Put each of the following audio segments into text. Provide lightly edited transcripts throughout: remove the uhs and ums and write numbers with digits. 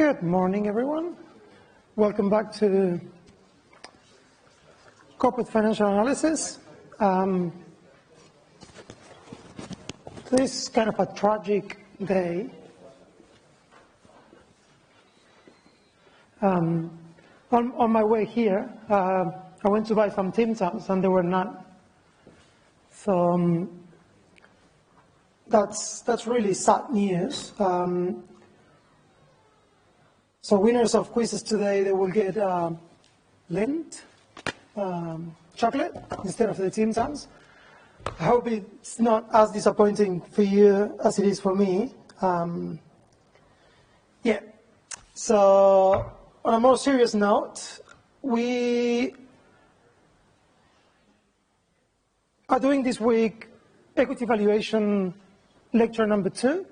Good morning, everyone. Welcome back to Corporate Financial Analysis. This is kind of a tragic day. On my way here, I went to buy some Tim Tams and there were none. So that's really sad news. So winners of quizzes today, they will get Lindt chocolate instead of the Tim Tams. I hope it's not as disappointing for you as it is for me. Yeah. So on a more serious note, we are doing this week equity valuation lecture number 2.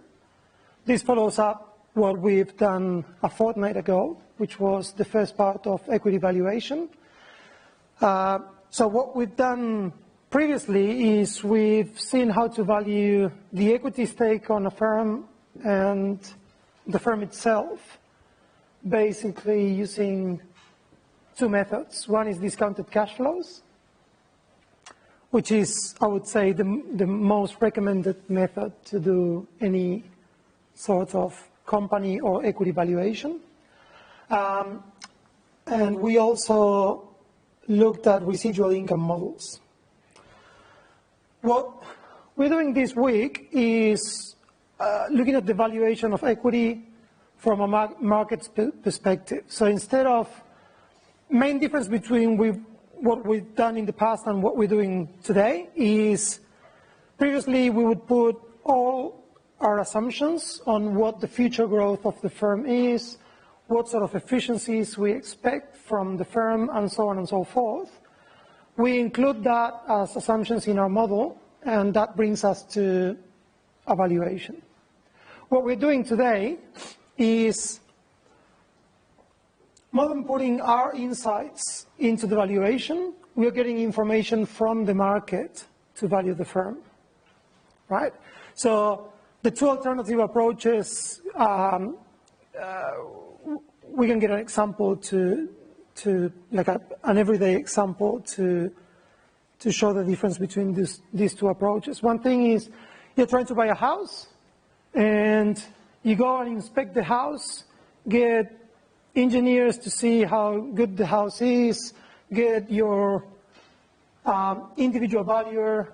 This follows up what we've done a fortnight ago, which was the first part of equity valuation. So what we've done previously is we've seen how to value the equity stake on a firm and the firm itself, basically using 2 methods. One is discounted cash flows, which is, I would say, the most recommended method to do any sort of company or equity valuation. And we also looked at residual income models. What we're doing this week is looking at the valuation of equity from a market perspective. So instead of, main difference between what we've done in the past and what we're doing today is previously we would put all our assumptions on what the future growth of the firm is, what sort of efficiencies we expect from the firm, and so on and so forth. We include that as assumptions in our model, and that brings us to a valuation. What we're doing today is, more than putting our insights into the valuation, we are getting information from the market to value the firm, right? So the 2 alternative approaches, we can get an example to like an everyday example to show the difference between these 2 approaches. One thing is you're trying to buy a house and you go and inspect the house, get engineers to see how good the house is, get your individual valuer,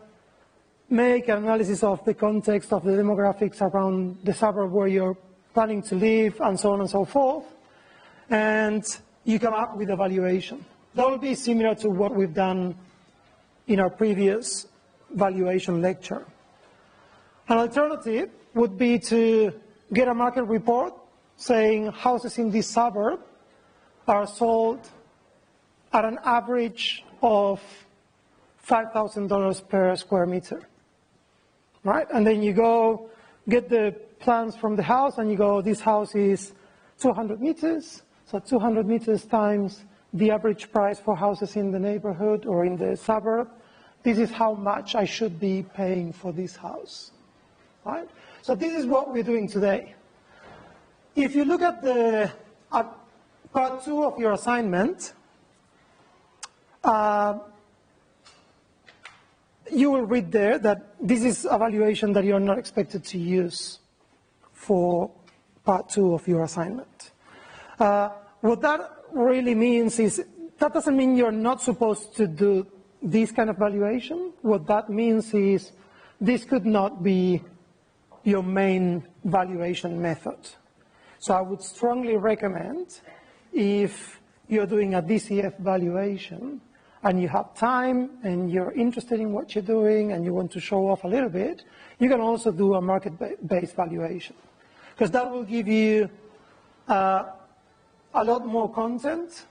make an analysis of the context of the demographics around the suburb where you're planning to live, and so on and so forth, and you come up with a valuation. That will be similar to what we've done in our previous valuation lecture. An alternative would be to get a market report saying houses in this suburb are sold at an average of $5,000 per square meter. Right? And then you go get the plans from the house and you go, this house is 200 meters, so 200 meters times the average price for houses in the neighborhood or in the suburb. This is how much I should be paying for this house. Right? So this is what we're doing today. If you look at the part 2 of your assignment, you will read there that this is a valuation that you're not expected to use for part 2 of your assignment. What that really means is, that doesn't mean you're not supposed to do this kind of valuation. What that means is, this could not be your main valuation method. So I would strongly recommend, if you're doing a DCF valuation, and you have time, and you're interested in what you're doing, and you want to show off a little bit, you can also do a market-based valuation. Because that will give you a lot more content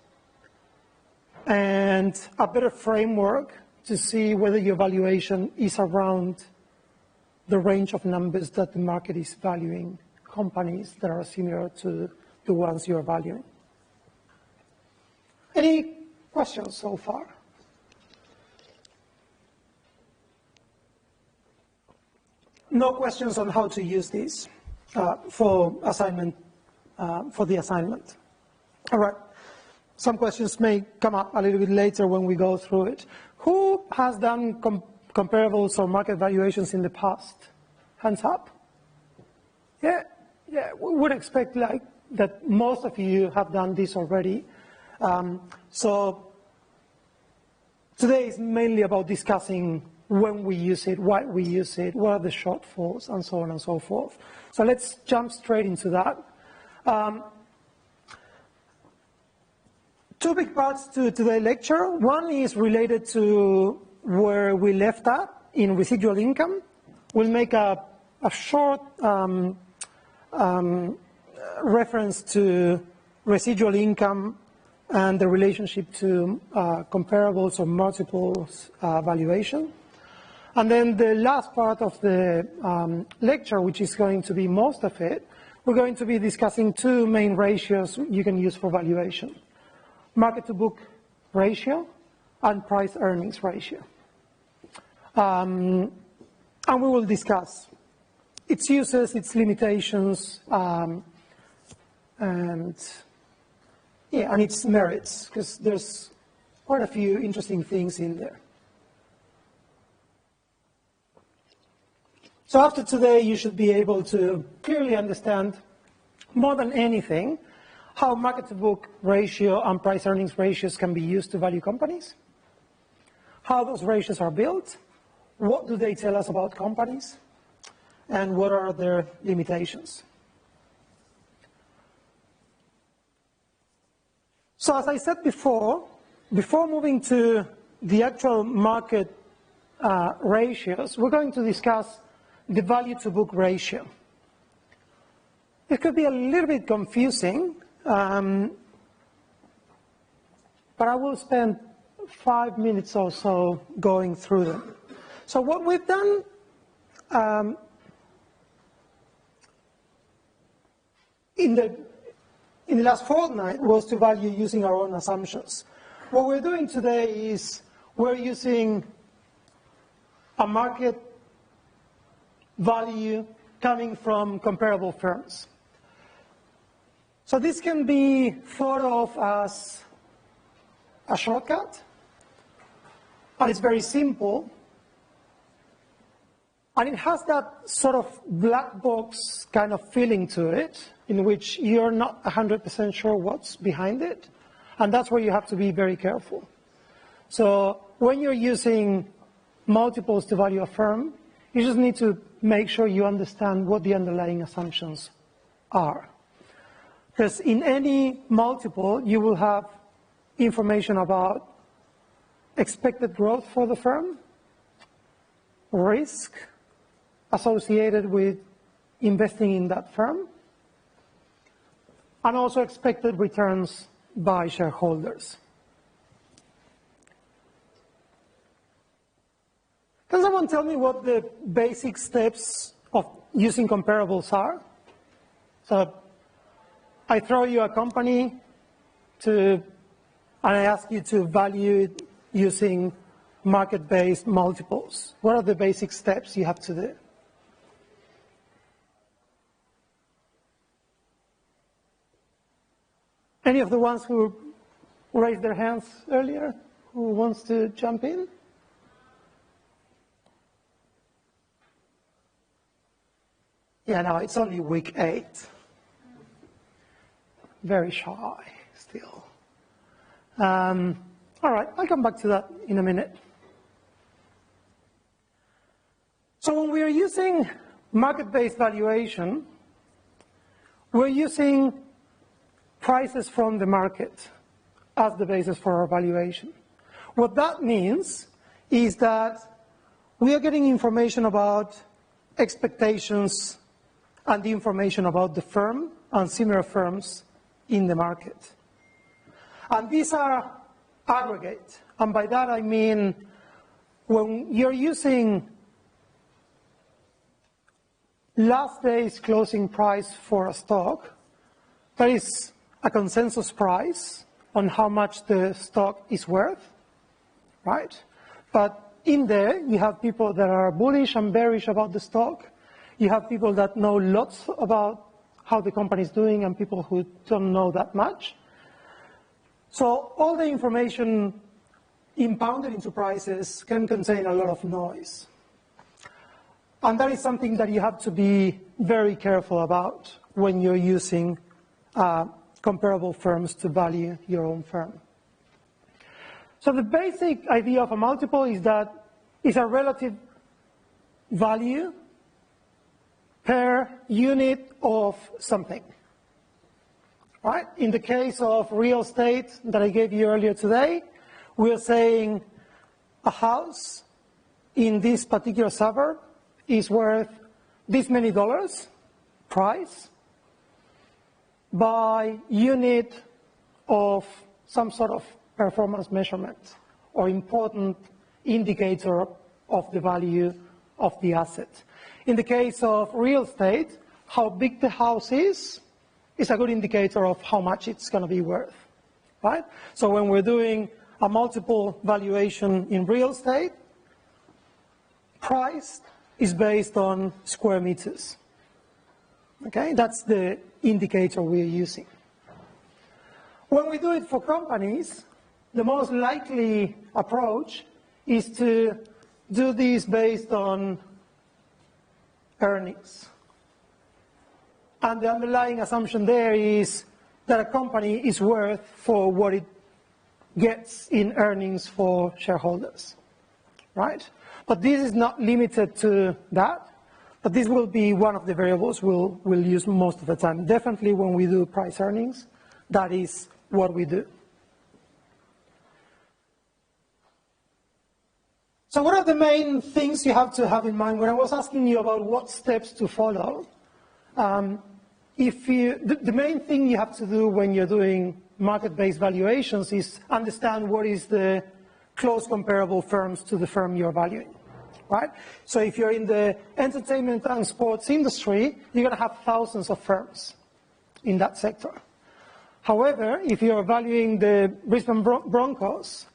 and a better framework to see whether your valuation is around the range of numbers that the market is valuing companies that are similar to the ones you're valuing. Any questions so far? No questions on how to use this for assignment for the assignment. All right. Some questions may come up a little bit later when we go through it. Who has done comparables or market valuations in the past? Hands up. Yeah, we would expect like that most of you have done this already. So today is mainly about discussing when we use it, why we use it, what are the shortfalls, and so on and so forth. So let's jump straight into that. Two big parts to today's lecture. One is related to where we left at in residual income. We'll make a short reference to residual income and the relationship to comparables or multiples valuation. And then the last part of the lecture, which is going to be most of it, we're going to be discussing two main ratios you can use for valuation: market-to-book ratio and price-earnings ratio. And we will discuss its uses, its limitations, and its merits, because there's quite a few interesting things in there. So after today, you should be able to clearly understand, more than anything, how market-to-book ratio and price-earnings ratios can be used to value companies, how those ratios are built, what do they tell us about companies, and what are their limitations. So as I said before moving to the actual market ratios, we're going to discuss the value-to-book ratio. It could be a little bit confusing, but I will spend 5 minutes or so going through them. So what we've done in the last fortnight was to value using our own assumptions. What we're doing today is we're using a market value coming from comparable firms. So this can be thought of as a shortcut, and it's very simple, and it has that sort of black box kind of feeling to it, in which you're not 100% sure what's behind it, and that's where you have to be very careful. So when you're using multiples to value a firm, you just need to make sure you understand what the underlying assumptions are. Because in any multiple, you will have information about expected growth for the firm, risk associated with investing in that firm, and also expected returns by shareholders. Can someone tell me what the basic steps of using comparables are? So I throw you a company and I ask you to value it using market-based multiples. What are the basic steps you have to do? Any of the ones who raised their hands earlier, who wants to jump in? Yeah, no, it's only week 8. Very shy still. All right, I'll come back to that in a minute. So when we are using market-based valuation, we're using prices from the market as the basis for our valuation. What that means is that we are getting information about expectations and the information about the firm and similar firms in the market. And these are aggregate. And by that I mean when you're using last day's closing price for a stock, that is a consensus price on how much the stock is worth, right? But in there, you have people that are bullish and bearish about the stock. You have people that know lots about how the company is doing and people who don't know that much. So all the information impounded into prices can contain a lot of noise. And that is something that you have to be very careful about when you're using comparable firms to value your own firm. So the basic idea of a multiple is that it's a relative value per unit of something. Right? In the case of real estate that I gave you earlier today, we're saying a house in this particular suburb is worth this many dollars price by unit of some sort of performance measurement or important indicator of the value of the asset. In the case of real estate, how big the house is a good indicator of how much it's going to be worth, right? So when we're doing a multiple valuation in real estate, price is based on square meters. Okay, that's the indicator we're using. When we do it for companies, the most likely approach is to do this based on earnings. And the underlying assumption there is that a company is worth for what it gets in earnings for shareholders, right? But this is not limited to that, but this will be one of the variables we'll use most of the time. Definitely when we do price earnings, that is what we do. So what are the main things you have to have in mind? When I was asking you about what steps to follow, the main thing you have to do when you're doing market-based valuations is understand what is the close comparable firms to the firm you're valuing, right? So if you're in the entertainment and sports industry, you're going to have thousands of firms in that sector. However, if you're valuing the Brisbane Broncos,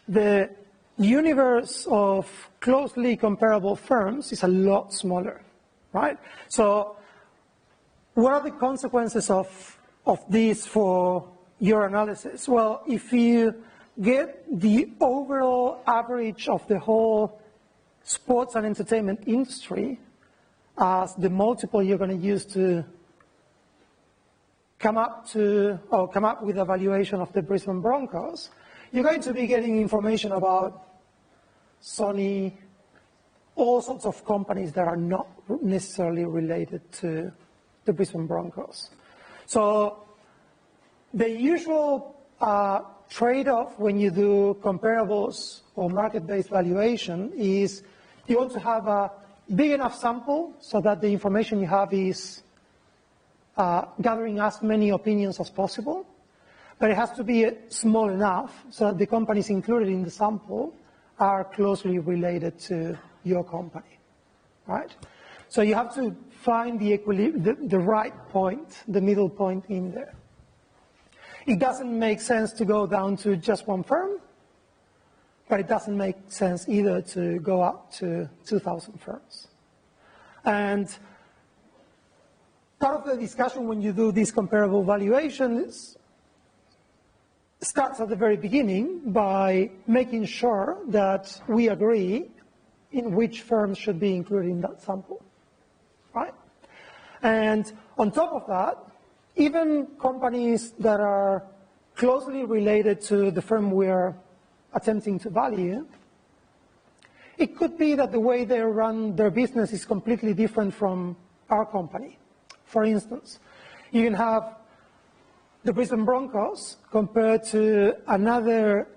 the universe of closely comparable firms is a lot smaller, right? So what are the consequences of this for your analysis? Well, if you get the overall average of the whole sports and entertainment industry as the multiple you're going to use to come up with a valuation of the Brisbane Broncos, you're going to be getting information about Sony, all sorts of companies that are not necessarily related to the Brisbane Broncos. So the usual trade-off when you do comparables or market-based valuation is you want to have a big enough sample so that the information you have is gathering as many opinions as possible, but it has to be small enough so that the companies included in the sample are closely related to your company, right? So you have to find the right point, the middle point in there. It doesn't make sense to go down to just one firm, but it doesn't make sense either to go up to 2,000 firms. And part of the discussion when you do this comparable valuation starts at the very beginning by making sure that we agree in which firms should be included in that sample, right? And on top of that, even companies that are closely related to the firm we're attempting to value, it could be that the way they run their business is completely different from our company. For instance, you can have the Brisbane Broncos compared to another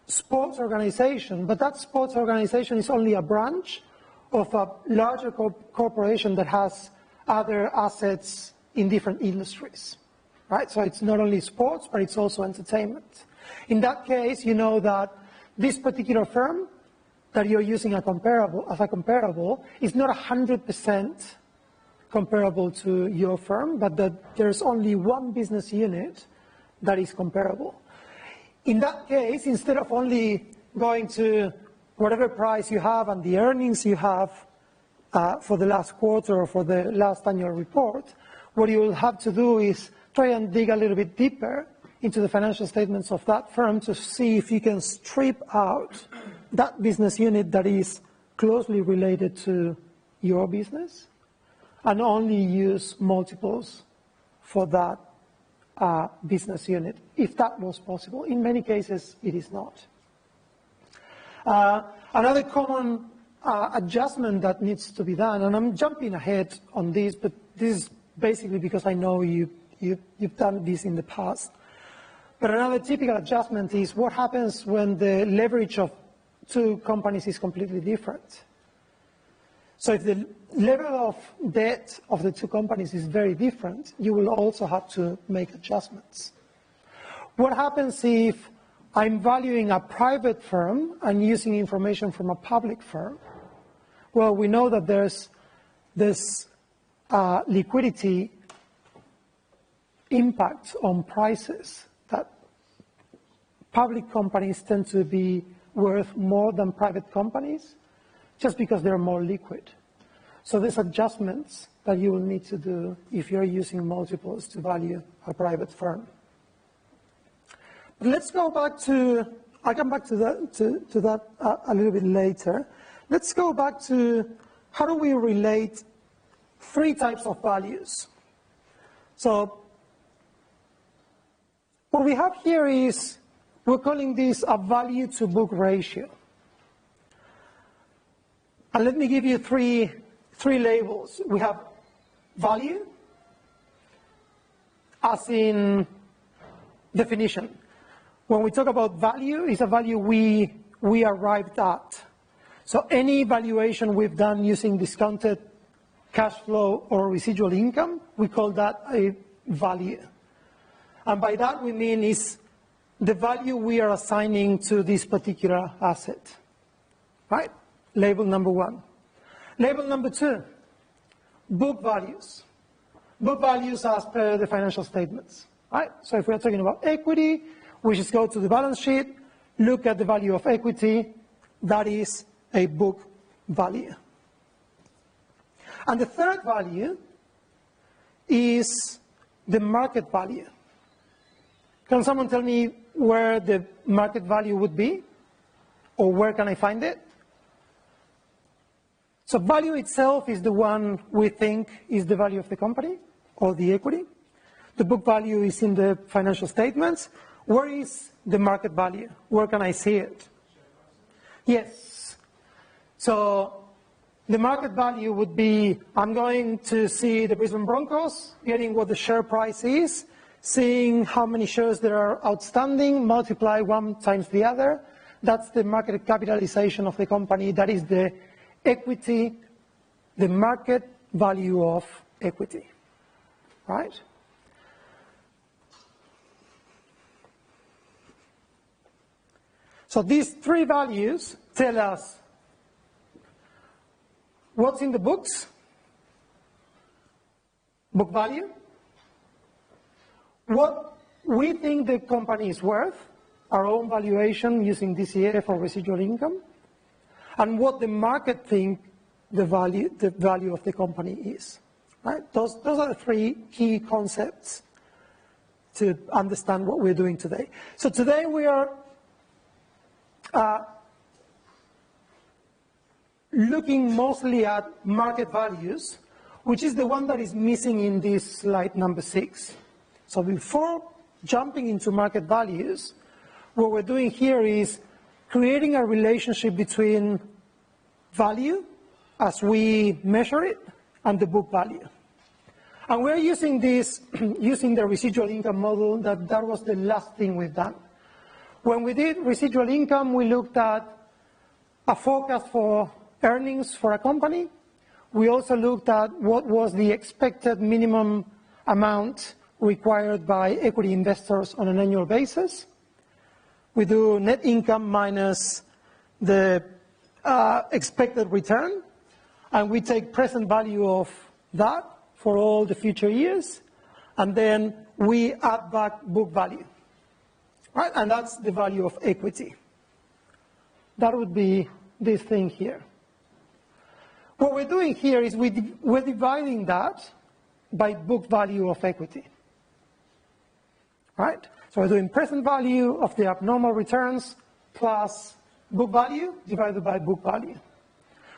sports organization, but that sports organization is only a branch of a larger corporation that has other assets in different industries, right? So it's not only sports, but it's also entertainment. In that case, you know that this particular firm that you're using as a comparable is not 100% comparable to your firm, but that there's only one business unit that is comparable. In that case, instead of only going to whatever price you have and the earnings you have for the last quarter or for the last annual report, what you will have to do is try and dig a little bit deeper into the financial statements of that firm to see if you can strip out that business unit that is closely related to your business and only use multiples for that business unit, if that was possible. In many cases, it is not. Another common adjustment that needs to be done, and I'm jumping ahead on this, but this is basically because I know you've done this in the past. But another typical adjustment is what happens when the leverage of two companies is completely different. So if the level of debt of the two companies is very different, you will also have to make adjustments. What happens if I'm valuing a private firm and using information from a public firm? Well, we know that there's this liquidity impact on prices, that public companies tend to be worth more than private companies just because they're more liquid. So there's adjustments that you will need to do if you're using multiples to value a private firm. But let's go back to, I'll come back to that a little bit later. Let's go back to how do we relate three types of values. So what we have here is, we're calling this a value to book ratio. And let me give you three labels. We have value, as in definition. When we talk about value, it's a value we arrived at. So any valuation we've done using discounted cash flow or residual income, we call that a value. And by that we mean is the value we are assigning to this particular asset, right? Label number one. Label number two, book values. Book values as per the financial statements, right? So if we're talking about equity, we just go to the balance sheet, look at the value of equity, that is a book value. And the third value is the market value. Can someone tell me where the market value would be? Or where can I find it? So value itself is the one we think is the value of the company or the equity. The book value is in the financial statements. Where is the market value? Where can I see it? Yes. So the market value would be, I'm going to see the Brisbane Broncos, getting what the share price is, seeing how many shares there are outstanding, multiply one times the other. That's the market capitalization of the company. That is the equity, the market value of equity, right? So these three values tell us what's in the books, book value, what we think the company is worth, our own valuation using DCF or residual income, and what the market think the value of the company is. Right? Those are the three key concepts to understand what we're doing today. So today we are looking mostly at market values, which is the one that is missing in this slide number 6. So before jumping into market values, what we're doing here is creating a relationship between value, as we measure it, and the book value. And we're using this, using the residual income model, that was the last thing we've done. When we did residual income, we looked at a forecast for earnings for a company. We also looked at what was the expected minimum amount required by equity investors on an annual basis. We do net income minus the expected return, and we take present value of that for all the future years, and then we add back book value, right? And that's the value of equity. That would be this thing here. What we're doing here is we're dividing that by book value of equity, right? So we're doing present value of the abnormal returns plus book value divided by book value.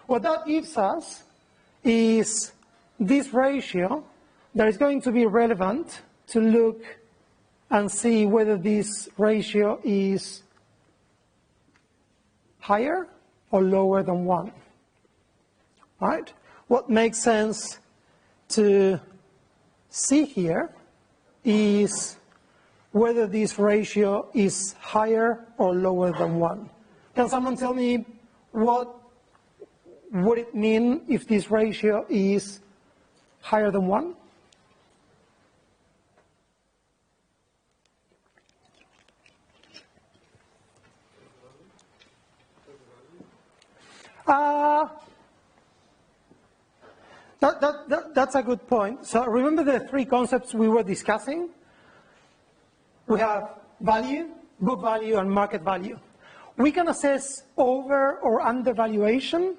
What that gives us is this ratio that is going to be relevant to look and see whether this ratio is higher or lower than 1. Right? What makes sense to see here is whether this ratio is higher or lower than 1. Can someone tell me what would it mean if this ratio is higher than 1? That's a good point. So remember the three concepts we were discussing? We have value, book value, and market value. We can assess over or undervaluation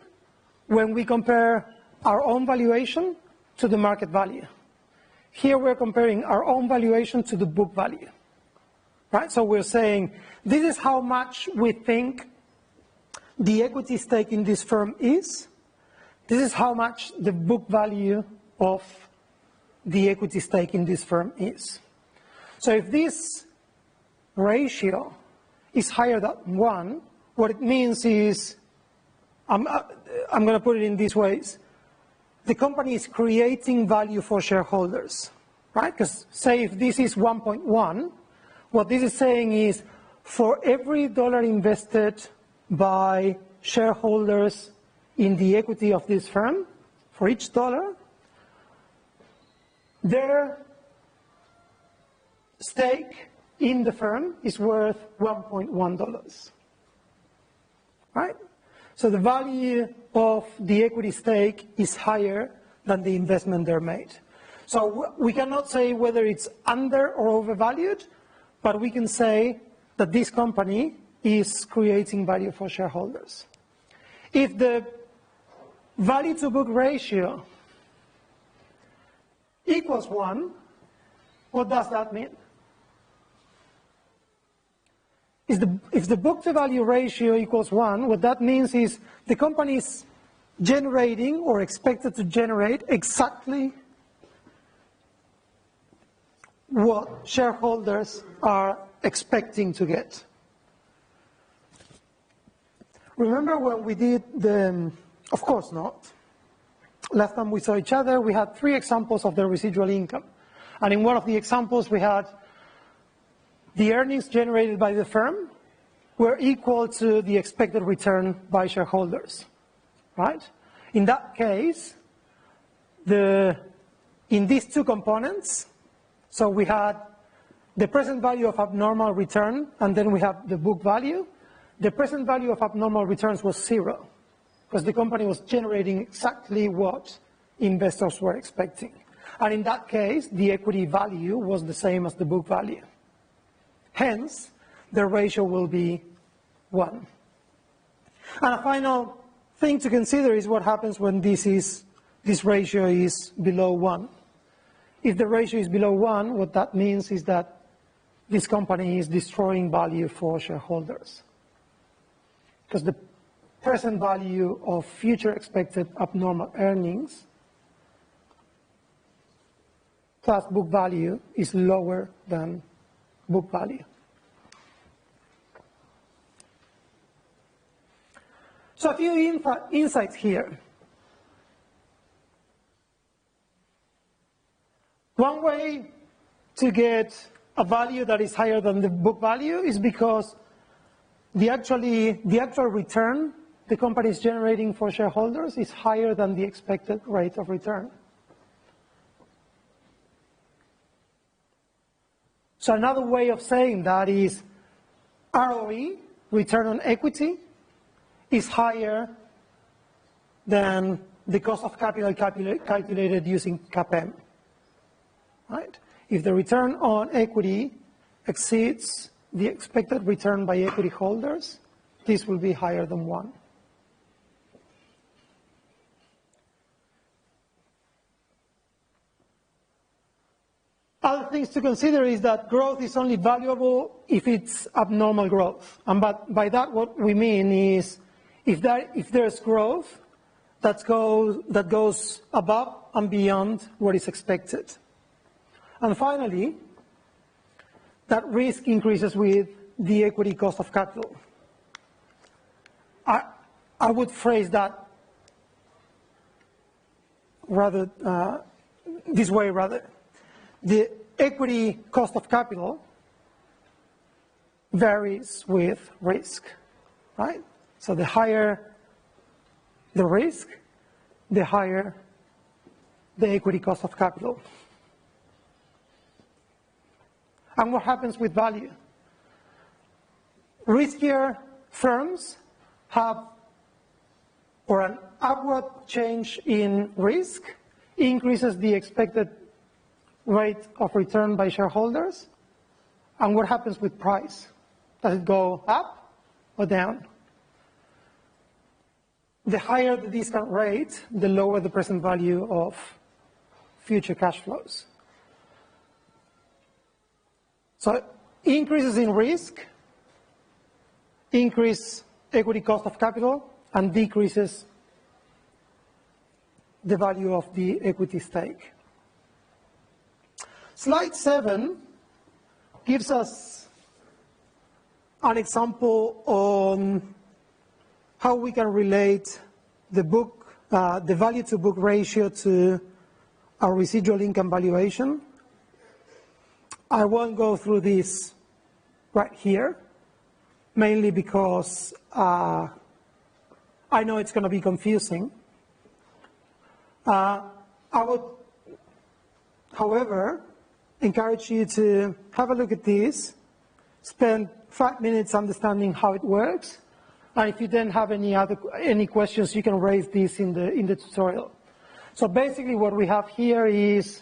when we compare our own valuation to the market value. Here we're comparing our own valuation to the book value. Right? So we're saying this is how much we think the equity stake in this firm is. This is how much the book value of the equity stake in this firm is. So if this ratio is higher than 1, what it means is, I'm going to put it in these ways, the company is creating value for shareholders, right? Because say if this is 1.1, what this is saying is for every dollar invested by shareholders in the equity of this firm, for each dollar, their stake in the firm is worth $1.1, right? So the value of the equity stake is higher than the investment they made. So we cannot say whether it's under or overvalued, but we can say that this company is creating value for shareholders. If the value to book ratio equals 1, what does that mean? If the book to value ratio equals 1, what that means is the company is generating or expected to generate exactly what shareholders are expecting to get. Remember when we did of course not. Last time we saw each other, we had 3 examples of the residual income. And in one of the examples, we had the earnings generated by the firm were equal to the expected return by shareholders, right? In that case, in these 2 components, so we had the present value of abnormal return, and then we have the book value. The present value of abnormal returns was 0, because the company was generating exactly what investors were expecting. And in that case, the equity value was the same as the book value. Hence, the ratio will be 1. And a final thing to consider is what happens when this ratio is below 1. If the ratio is below 1, what that means is that this company is destroying value for shareholders. Because the present value of future expected abnormal earnings plus book value is lower than book value. So a few insights here. One way to get a value that is higher than the book value is because the actual return the company is generating for shareholders is higher than the expected rate of return. So another way of saying that is ROE, return on equity, is higher than the cost of capital calculated using CAPM. Right? If the return on equity exceeds the expected return by equity holders, this will be higher than 1. things to consider is that growth is only valuable if it's abnormal growth. And by that what we mean is if there's growth that goes above and beyond what is expected. And finally, that risk increases with the equity cost of capital. I would phrase that rather this way rather. The equity cost of capital varies with risk, right? So the higher the risk, the higher the equity cost of capital. And what happens with value? Riskier firms have, or an upward change in risk increases the expected rate of return by shareholders. And what happens with price? Does it go up or down? The higher the discount rate, the lower the present value of future cash flows. So increases in risk increase equity cost of capital and decreases the value of the equity stake. Slide 7 gives us an example on how we can relate the value to book ratio to our residual income valuation. I won't go through this right here, mainly because I know it's going to be confusing. I would, however, encourage you to have a look at this, spend 5 minutes understanding how it works, and if you then have any questions, you can raise this in the tutorial. So basically what we have here is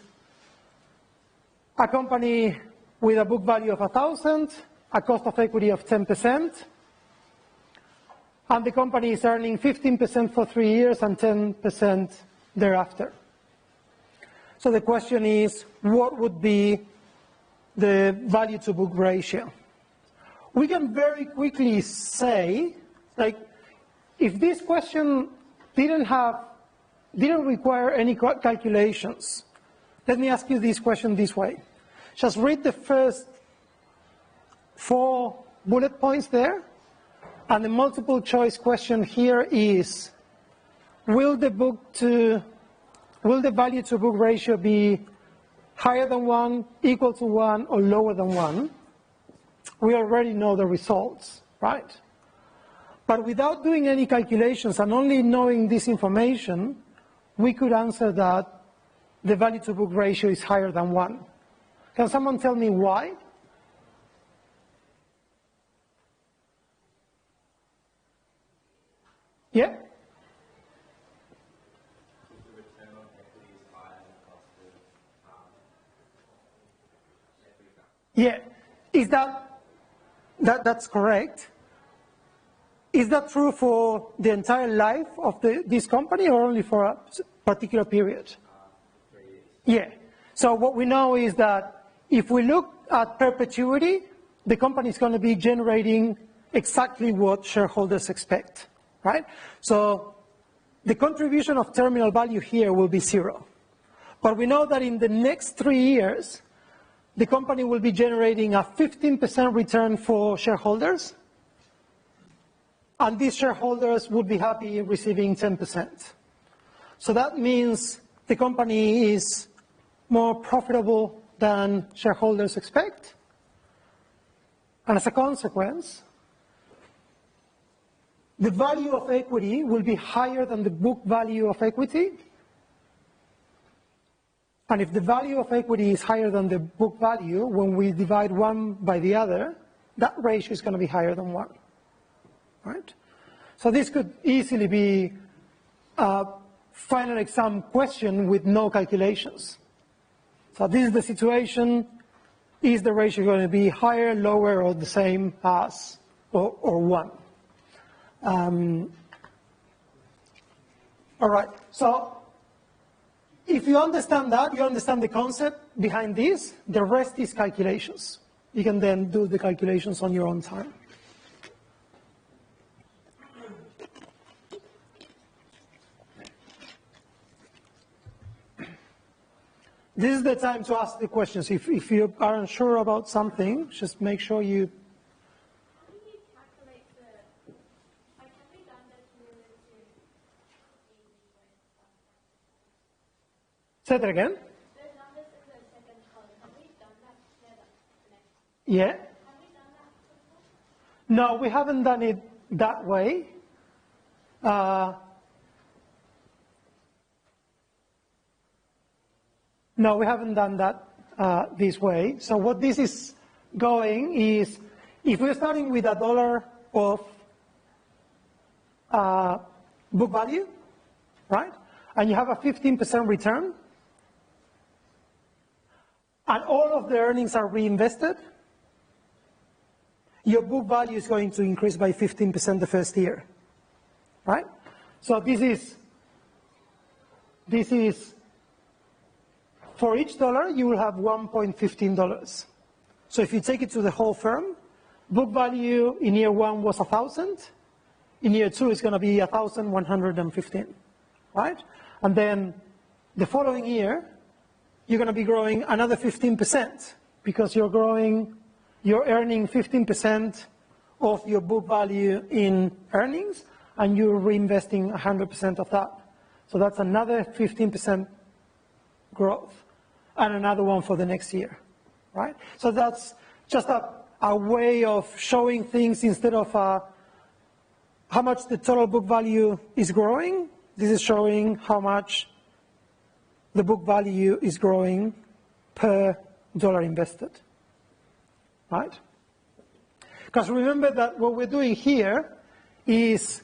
a company with a book value of 1,000, a cost of equity of 10%, and the company is earning 15% for 3 years and 10% thereafter. So the question is, what would be the value to book ratio? We can very quickly say, like, if this question didn't require any calculations, let me ask you this question this way. Just read the first 4 bullet points there, and the multiple choice question here is, will the value to book ratio be higher than 1, equal to 1, or lower than 1? We already know the results, right? But without doing any calculations and only knowing this information, we could answer that the value to book ratio is higher than 1. Can someone tell me why? Yeah? Yeah, is that's correct? Is that true for the entire life of this company or only for a particular period? Yeah, so what we know is that if we look at perpetuity, the company is going to be generating exactly what shareholders expect, right? So the contribution of terminal value here will be 0. But we know that in the next 3 years, the company will be generating a 15% return for shareholders, and these shareholders would be happy receiving 10%. So that means the company is more profitable than shareholders expect, and as a consequence, the value of equity will be higher than the book value of equity. And if the value of equity is higher than the book value, when we divide one by the other, that ratio is going to be higher than 1, right? So this could easily be a final exam question with no calculations. So this is the situation. Is the ratio going to be higher, lower, or the same as, or 1? All right, so if you understand that, you understand the concept behind this, the rest is calculations. You can then do the calculations on your own time. This is the time to ask the questions. If you are unsure about something, just make sure you... How do you calculate the, like, have we done this relative Say that again? the numbers in the second column, have we done that together? Yeah. Have we done that before? No, we haven't done it that way. No, we haven't done that this way. So what this is going is, if we're starting with $1 of book value, right? And you have a 15% return, and all of the earnings are reinvested, your book value is going to increase by 15% the first year, right? So this is for each dollar, you will have $1.15. So if you take it to the whole firm, book value in year one was 1,000. In year two, it's going to be 1,115, right? And then the following year, you're going to be growing another 15% because you're earning 15% of your book value in earnings, and you're reinvesting 100% of that. So that's another 15% growth, and another one for the next year, right? So that's just a way of showing things instead of how much the total book value is growing. This is showing how much the book value is growing per dollar invested, right? Because remember that what we're doing here is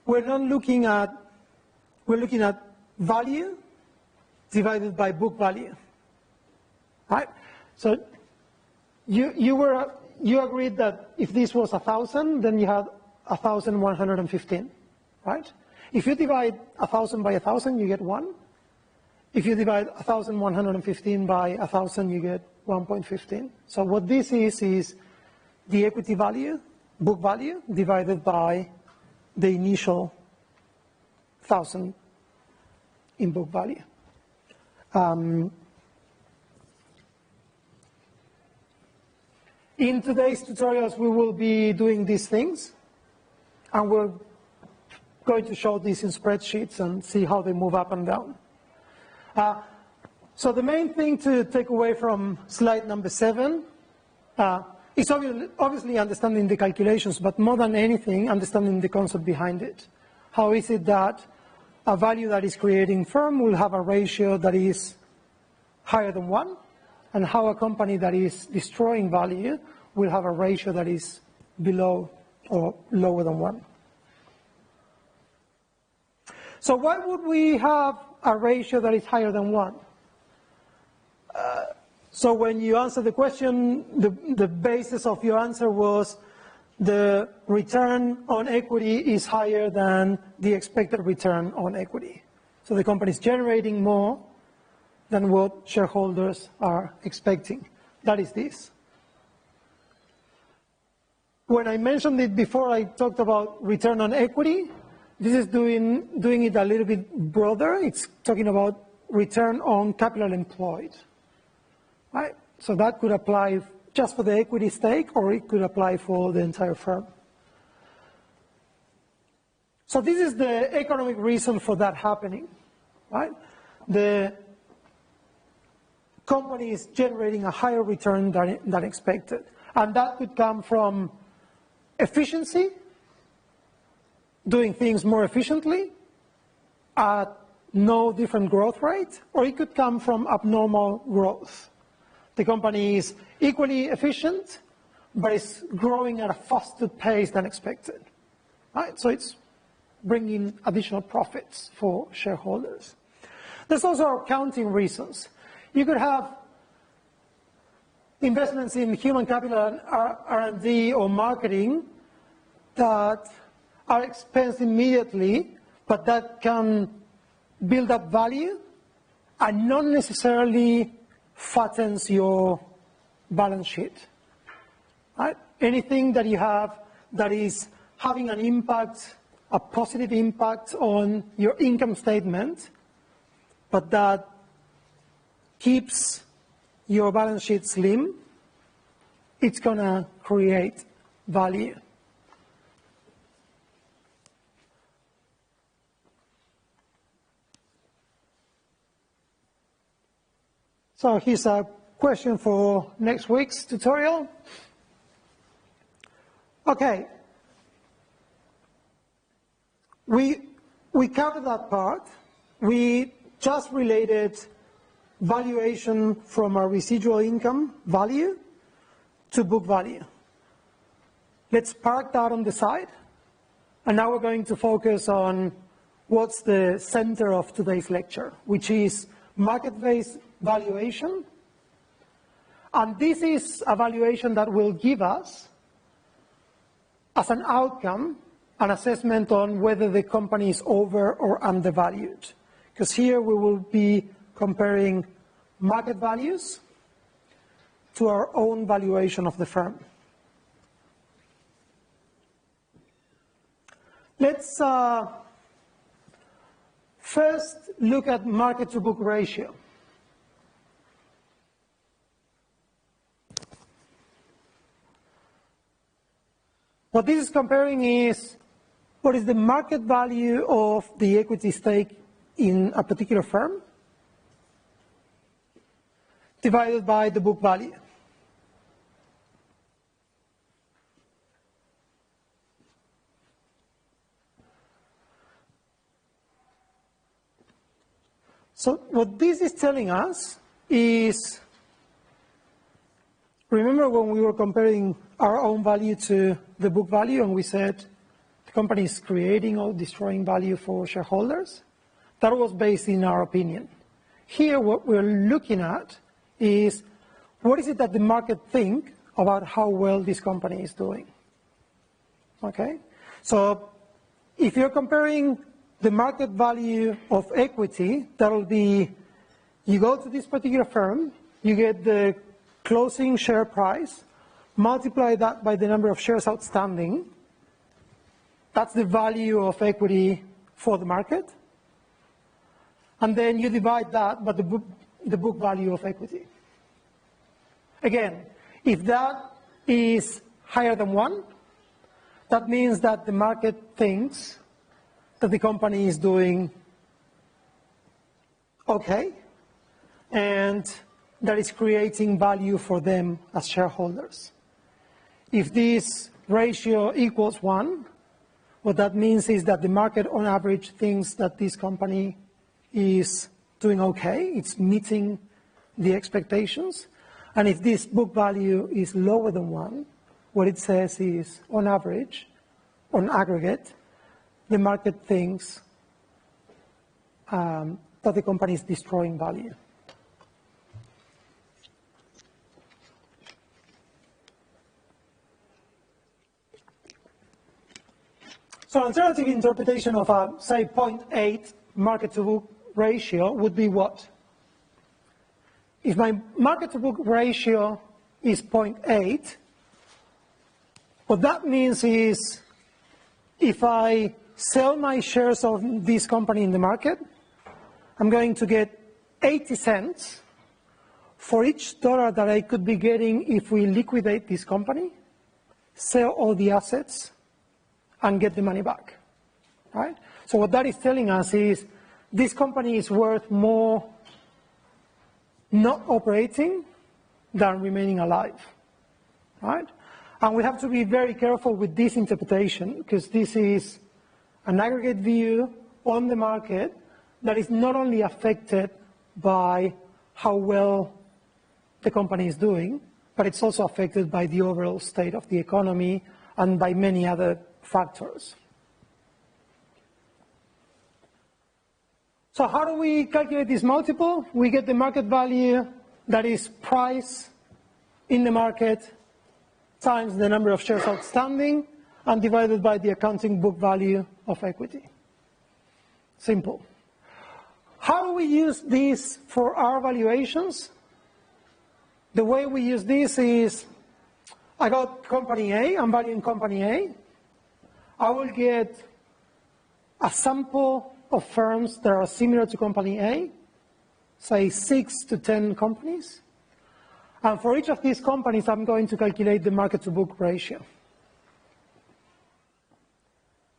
we're looking at value divided by book value, right? So you agreed that if this was 1,000, then you had 1,115, right? If you divide 1,000 by 1,000, you get 1. If you divide 1,115 by 1,000, you get 1.15. So what this is the equity value, book value, divided by the initial 1,000 in book value. In today's tutorials, we will be doing these things, and we're going to show these in spreadsheets and see how they move up and down. So the main thing to take away from slide number 7 is obviously understanding the calculations, but more than anything, understanding the concept behind it. How is it that a value that is creating firm will have a ratio that is higher than 1, and how a company that is destroying value will have a ratio that is below or lower than 1. So why would we have a ratio that is higher than 1? So when you answer the question, the basis of your answer was the return on equity is higher than the expected return on equity. So the company is generating more than what shareholders are expecting. That is this. When I mentioned it before, I talked about return on equity. This is doing it a little bit broader. It's talking about return on capital employed, right? So that could apply just for the equity stake, or it could apply for the entire firm. So this is the economic reason for that happening, right? The company is generating a higher return than expected. And that could come from efficiency, doing things more efficiently at no different growth rate, or it could come from abnormal growth. The company is equally efficient, but it's growing at a faster pace than expected, right? So it's bringing additional profits for shareholders. There's also accounting reasons. You could have investments in human capital and R&D or marketing that are expensed immediately, but that can build up value and not necessarily fattens your balance sheet. Right? Anything that you have that is having an impact, a positive impact on your income statement, but that keeps your balance sheet slim, it's going to create value. So here's a question for next week's tutorial. Okay. We covered that part. We just related valuation from our residual income value to book value. Let's park that on the side. And now we're going to focus on what's the center of today's lecture, which is market-based valuation. And this is a valuation that will give us, as an outcome, an assessment on whether the company is over or undervalued. Because here we will be comparing market values to our own valuation of the firm. Let's first look at market to book ratio. What this is comparing is what is the market value of the equity stake in a particular firm divided by the book value. So what this is telling us is, remember when we were comparing our own value to the book value and we said the company is creating or destroying value for shareholders? That was based in our opinion. Here what we're looking at is what is it that the market think about how well this company is doing. Okay? So if you're comparing the market value of equity, that'll be, you go to this particular firm, you get the closing share price, multiply that by the number of shares outstanding. That's the value of equity for the market. And then you divide that by the book value of equity. Again, if that is higher than 1, that means that the market thinks that the company is doing okay and that is creating value for them as shareholders. If this ratio equals 1, what that means is that the market on average thinks that this company is doing okay, it's meeting the expectations. And if this book value is lower than 1, what it says is, on average, on aggregate, the market thinks that the company is destroying value. So alternative interpretation of a, say, 0.8 market-to-book ratio would be what? If my market-to-book ratio is 0.8, what that means is if I sell my shares of this company in the market, I'm going to get 80 cents for each dollar that I could be getting if we liquidate this company, sell all the assets, and get the money back, right? So what that is telling us is this company is worth more not operating than remaining alive, right? And we have to be very careful with this interpretation because this is an aggregate view on the market that is not only affected by how well the company is doing, but it's also affected by the overall state of the economy and by many other factors. So how do we calculate this multiple? We get the market value that is price in the market times the number of shares outstanding and divided by the accounting book value of equity. Simple. How do we use this for our valuations? The way we use this is, I got company A, I'm valuing company A. I will get a sample of firms that are similar to company A, say 6 to 10 companies. And for each of these companies, I'm going to calculate the market to book ratio.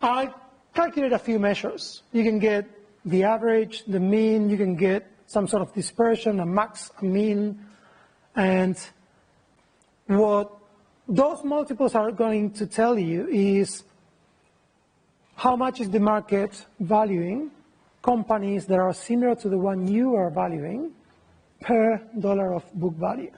I calculate a few measures. You can get the average, the mean, you can get some sort of dispersion, a max, a mean, and what those multiples are going to tell you is how much is the market valuing companies that are similar to the one you are valuing per dollar of book value.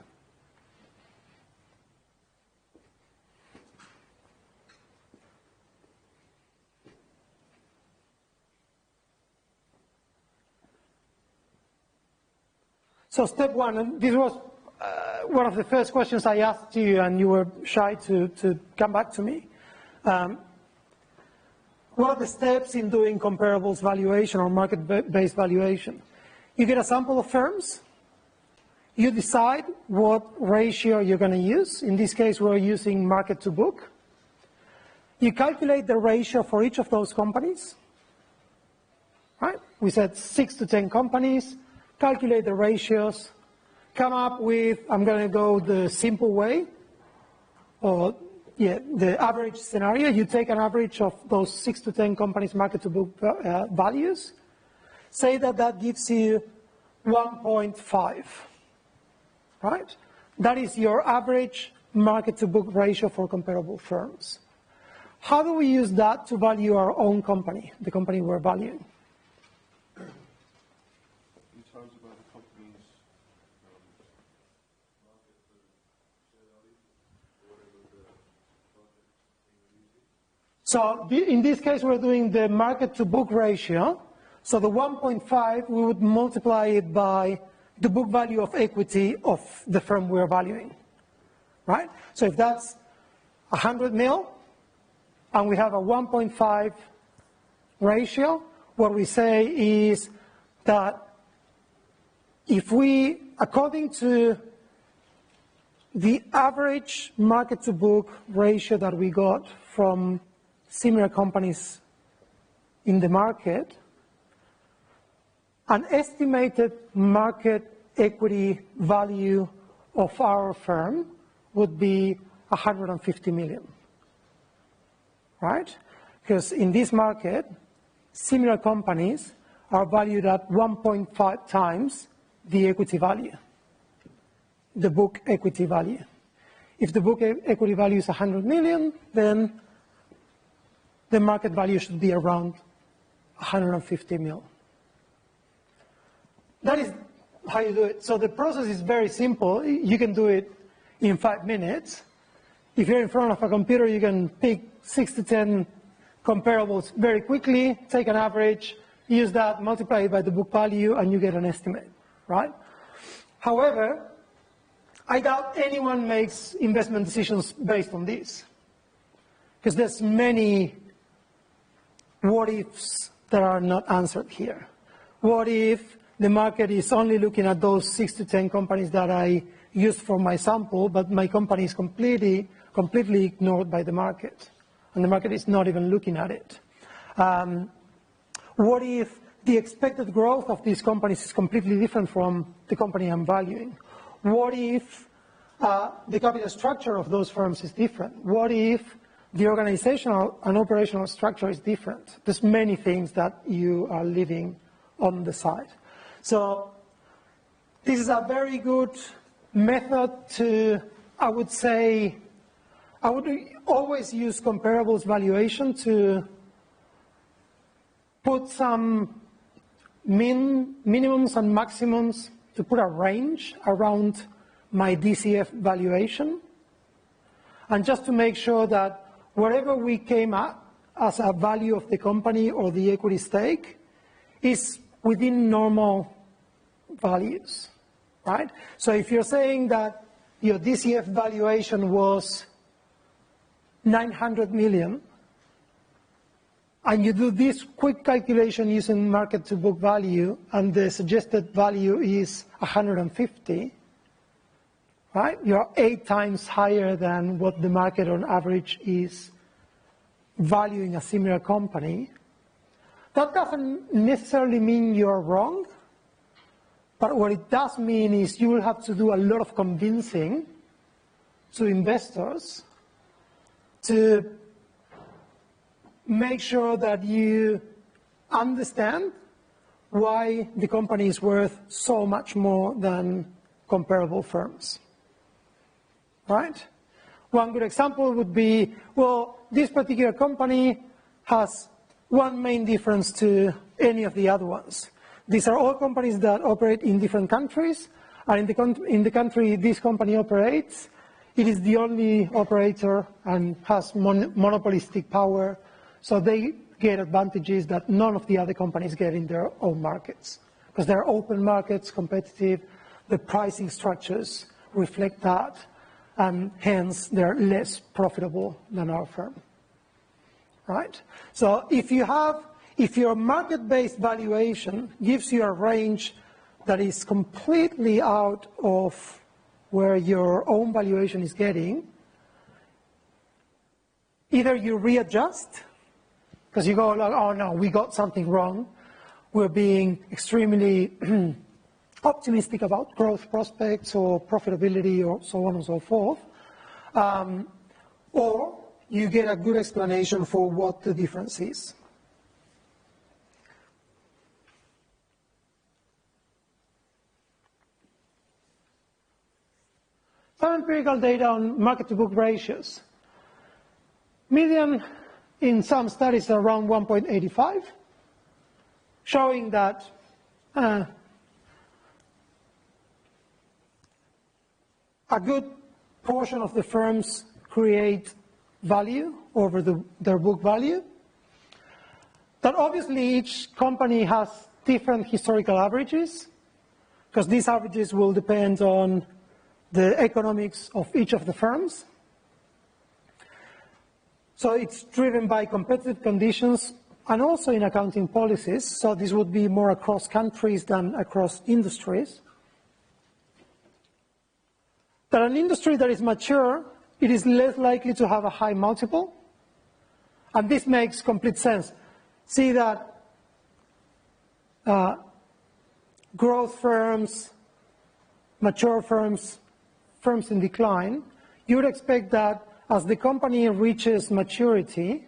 So step one, and this was one of the first questions I asked you, and you were shy to come back to me. What are the steps in doing comparables valuation or market-based valuation? You get a sample of firms. You decide what ratio you're going to use. In this case, we're using market to book. You calculate the ratio for each of those companies. Right? We said 6 to 10 companies. Calculate the ratios. Come up with, I'm going to go the simple way, or the average scenario. You take an average of those 6 to 10 companies' market to book values. Say that that gives you 1.5, right? That is your average market to book ratio for comparable firms. How do we use that to value our own company, the company we're valuing? In terms of the company's So in this case, we're doing the market to book ratio. So the 1.5, we would multiply it by the book value of equity of the firm we're valuing, right? So if that's 100 mil, and we have a 1.5 ratio, what we say is that if we, according to the average market to book ratio that we got from similar companies in the market, an estimated market equity value of our firm would be 150 million, right? Because in this market, similar companies are valued at 1.5 times the equity value, the book equity value. If the book equity value is 100 million, then the market value should be around 150 mil. That is how you do it. So the process is very simple. You can do it in 5 minutes. If you're in front of a computer, you can pick 6 to 10 comparables very quickly, take an average, use that, multiply it by the book value, and you get an estimate, right? However, I doubt anyone makes investment decisions based on this, because there's many what-ifs that are not answered here. What if the market is only looking at those 6 to 10 companies that I used for my sample, but my company is completely ignored by the market, and the market is not even looking at it? What if the expected growth of these companies is completely different from the company I'm valuing? What if the capital structure of those firms is different? What if the organizational and operational structure is different? There's many things that you are leaving on the side. So this is a very good method to, I would say, I would always use comparables valuation to put some minimums and maximums, to put a range around my DCF valuation, and just to make sure that whatever we came at as a value of the company or the equity stake is within normal values, right? So if you're saying that your DCF valuation was 900 million, and you do this quick calculation using market to book value, and the suggested value is 150, right? You're 8 times higher than what the market on average is valuing a similar company. That doesn't necessarily mean you're wrong, but what it does mean is you will have to do a lot of convincing to investors to make sure that you understand why the company is worth so much more than comparable firms, right? One good example would be, well, this particular company has one main difference to any of the other ones. These are all companies that operate in different countries, and in the country this company operates, it is the only operator and has monopolistic power, so they get advantages that none of the other companies get in their own markets. Because they're open markets, competitive, the pricing structures reflect that, and hence they're less profitable than our firm, right? So if your market-based valuation gives you a range that is completely out of where your own valuation is getting, either you readjust, because you go like, oh no, we got something wrong, we're being extremely optimistic about growth prospects or profitability or so on and so forth, or you get a good explanation for what the difference is. Some empirical data on market-to-book ratios. Median in some studies are around 1.85, showing that a good portion of the firms create value over their book value. That obviously each company has different historical averages, because these averages will depend on the economics of each of the firms. So it's driven by competitive conditions and also in accounting policies. So this would be more across countries than across industries. That an industry that is mature, it is less likely to have a high multiple. And this makes complete sense. See that growth firms, mature firms, firms in decline, you would expect that as the company reaches maturity,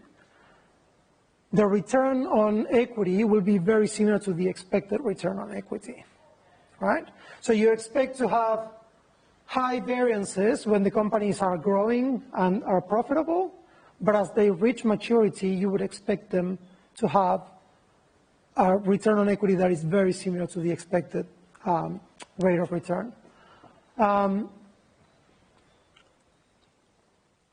the return on equity will be very similar to the expected return on equity, right? So you expect to have high variances when the companies are growing and are profitable, but as they reach maturity, you would expect them to have a return on equity that is very similar to the expected rate of return.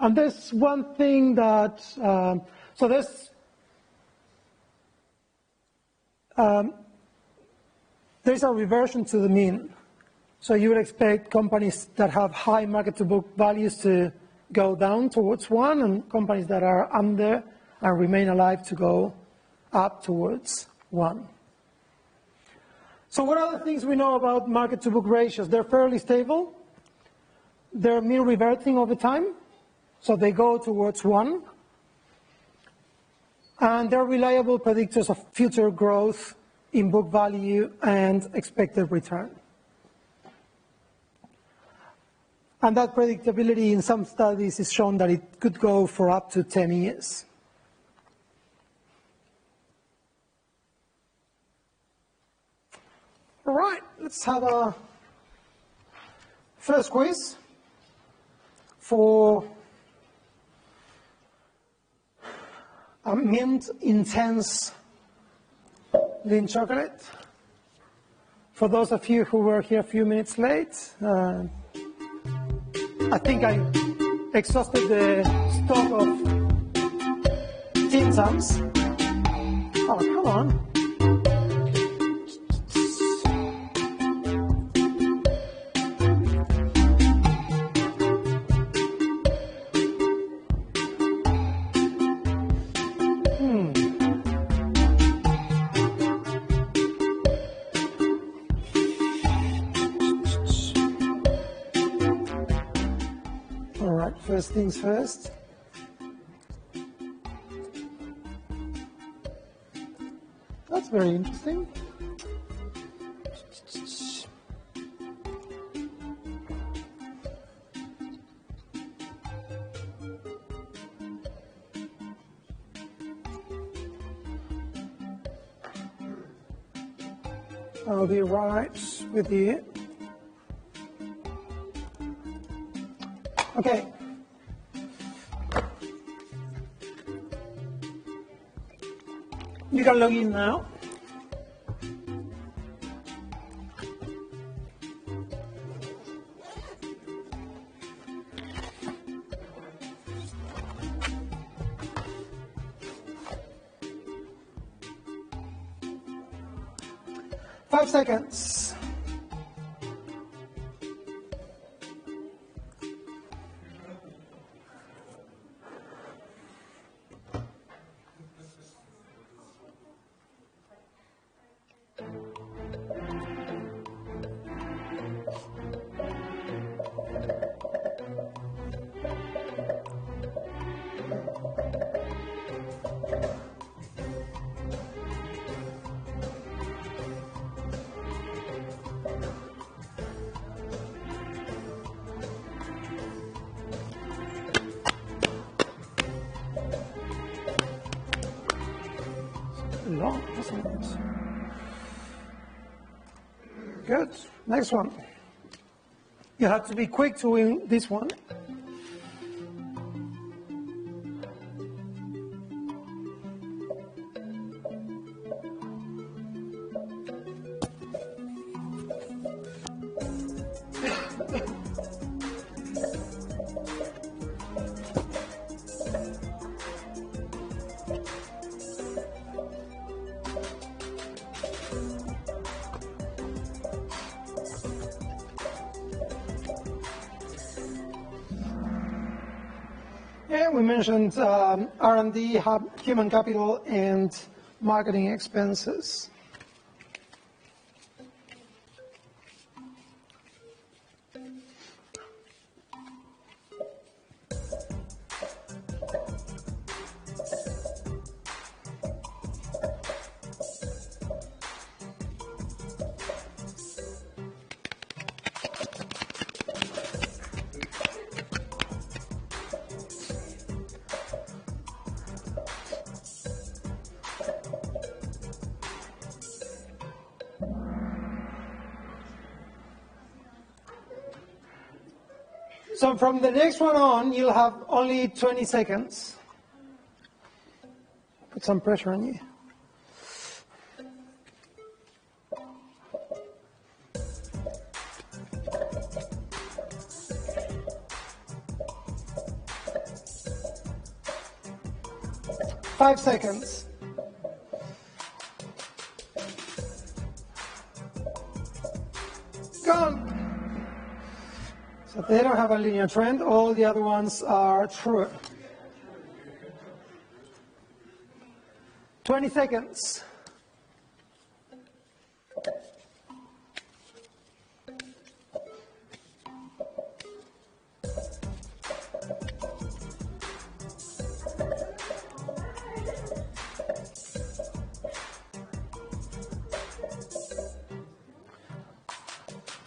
And there's one thing that, so there's a reversion to the mean. So you would expect companies that have high market-to-book values to go down towards 1, and companies that are under and remain alive to go up towards 1. So what are the things we know about market-to-book ratios? They're fairly stable. They're mean reverting over time. So they go towards 1. And they're reliable predictors of future growth in book value and expected return. And that predictability in some studies is shown that it could go for up to 10 years. All right, let's have a first quiz for a mint intense Lindt chocolate. For those of you who were here a few minutes late, I think I exhausted the stock of Tim Tams. Oh, come on. first things first. That's very interesting. I'll be right with you. Okay. You can log in now. Five seconds. Long, isn't it? Good. Next one. You have to be quick to win this one. Yeah, we mentioned R&D, human capital, and marketing expenses. So from the next one on, you'll have only 20 seconds. Put some pressure on you. Five seconds. Gone. So they don't have a linear trend. All the other ones are true. 20 seconds.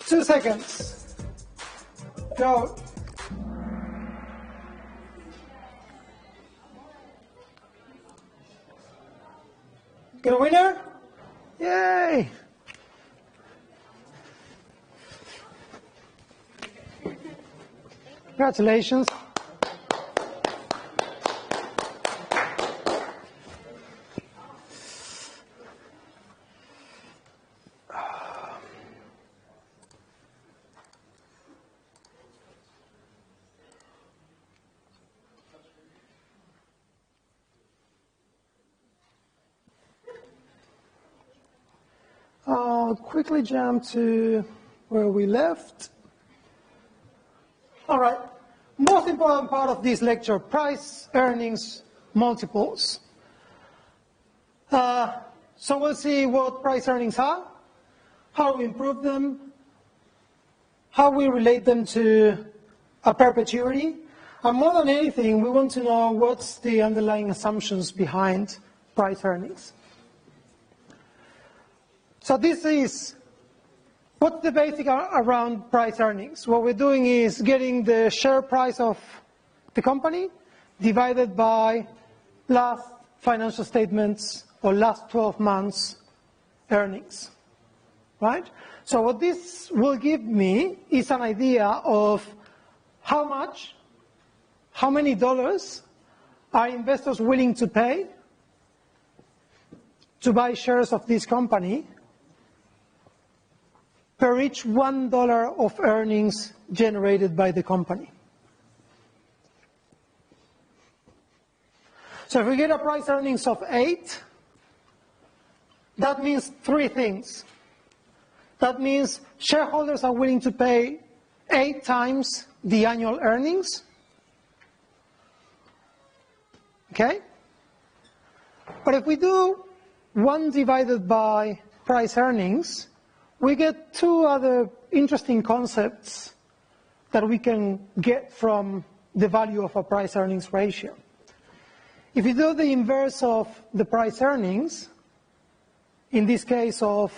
Two seconds. Go. Get a winner? Yay! Congratulations. I'll quickly jump to where we left. All right, most important part of this lecture, price, earnings, multiples. So we'll see what price earnings are, how we improve them, how we relate them to a perpetuity, And more than anything, we want to know what's the underlying assumptions behind price earnings. So this is what's the basic around price earnings. What we're doing is getting the share price of the company divided by last financial statements or last 12 months earnings, right? So what this will give me is an idea of how many dollars are investors willing to pay to buy shares of this company per each $1 of earnings generated by the company. So if we get a price earnings of 8, that means 3 things. That means shareholders are willing to pay 8 times the annual earnings. Okay? But if we do 1 divided by price earnings, we get 2 other interesting concepts that we can get from the value of a price earnings ratio. If you do the inverse of the price earnings, in this case of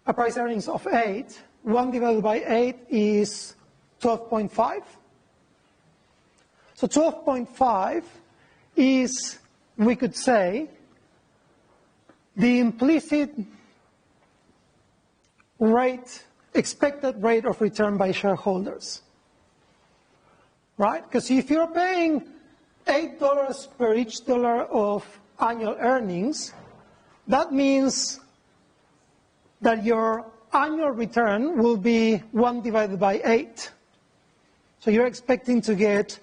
a price earnings of 8, 1 divided by 8 is 12.5. So 12.5 is, we could say, the implicit rate, expected rate of return by shareholders, right? Because if you're paying $8 per each dollar of annual earnings, that means that your annual return will be 1 divided by 8. So you're expecting to get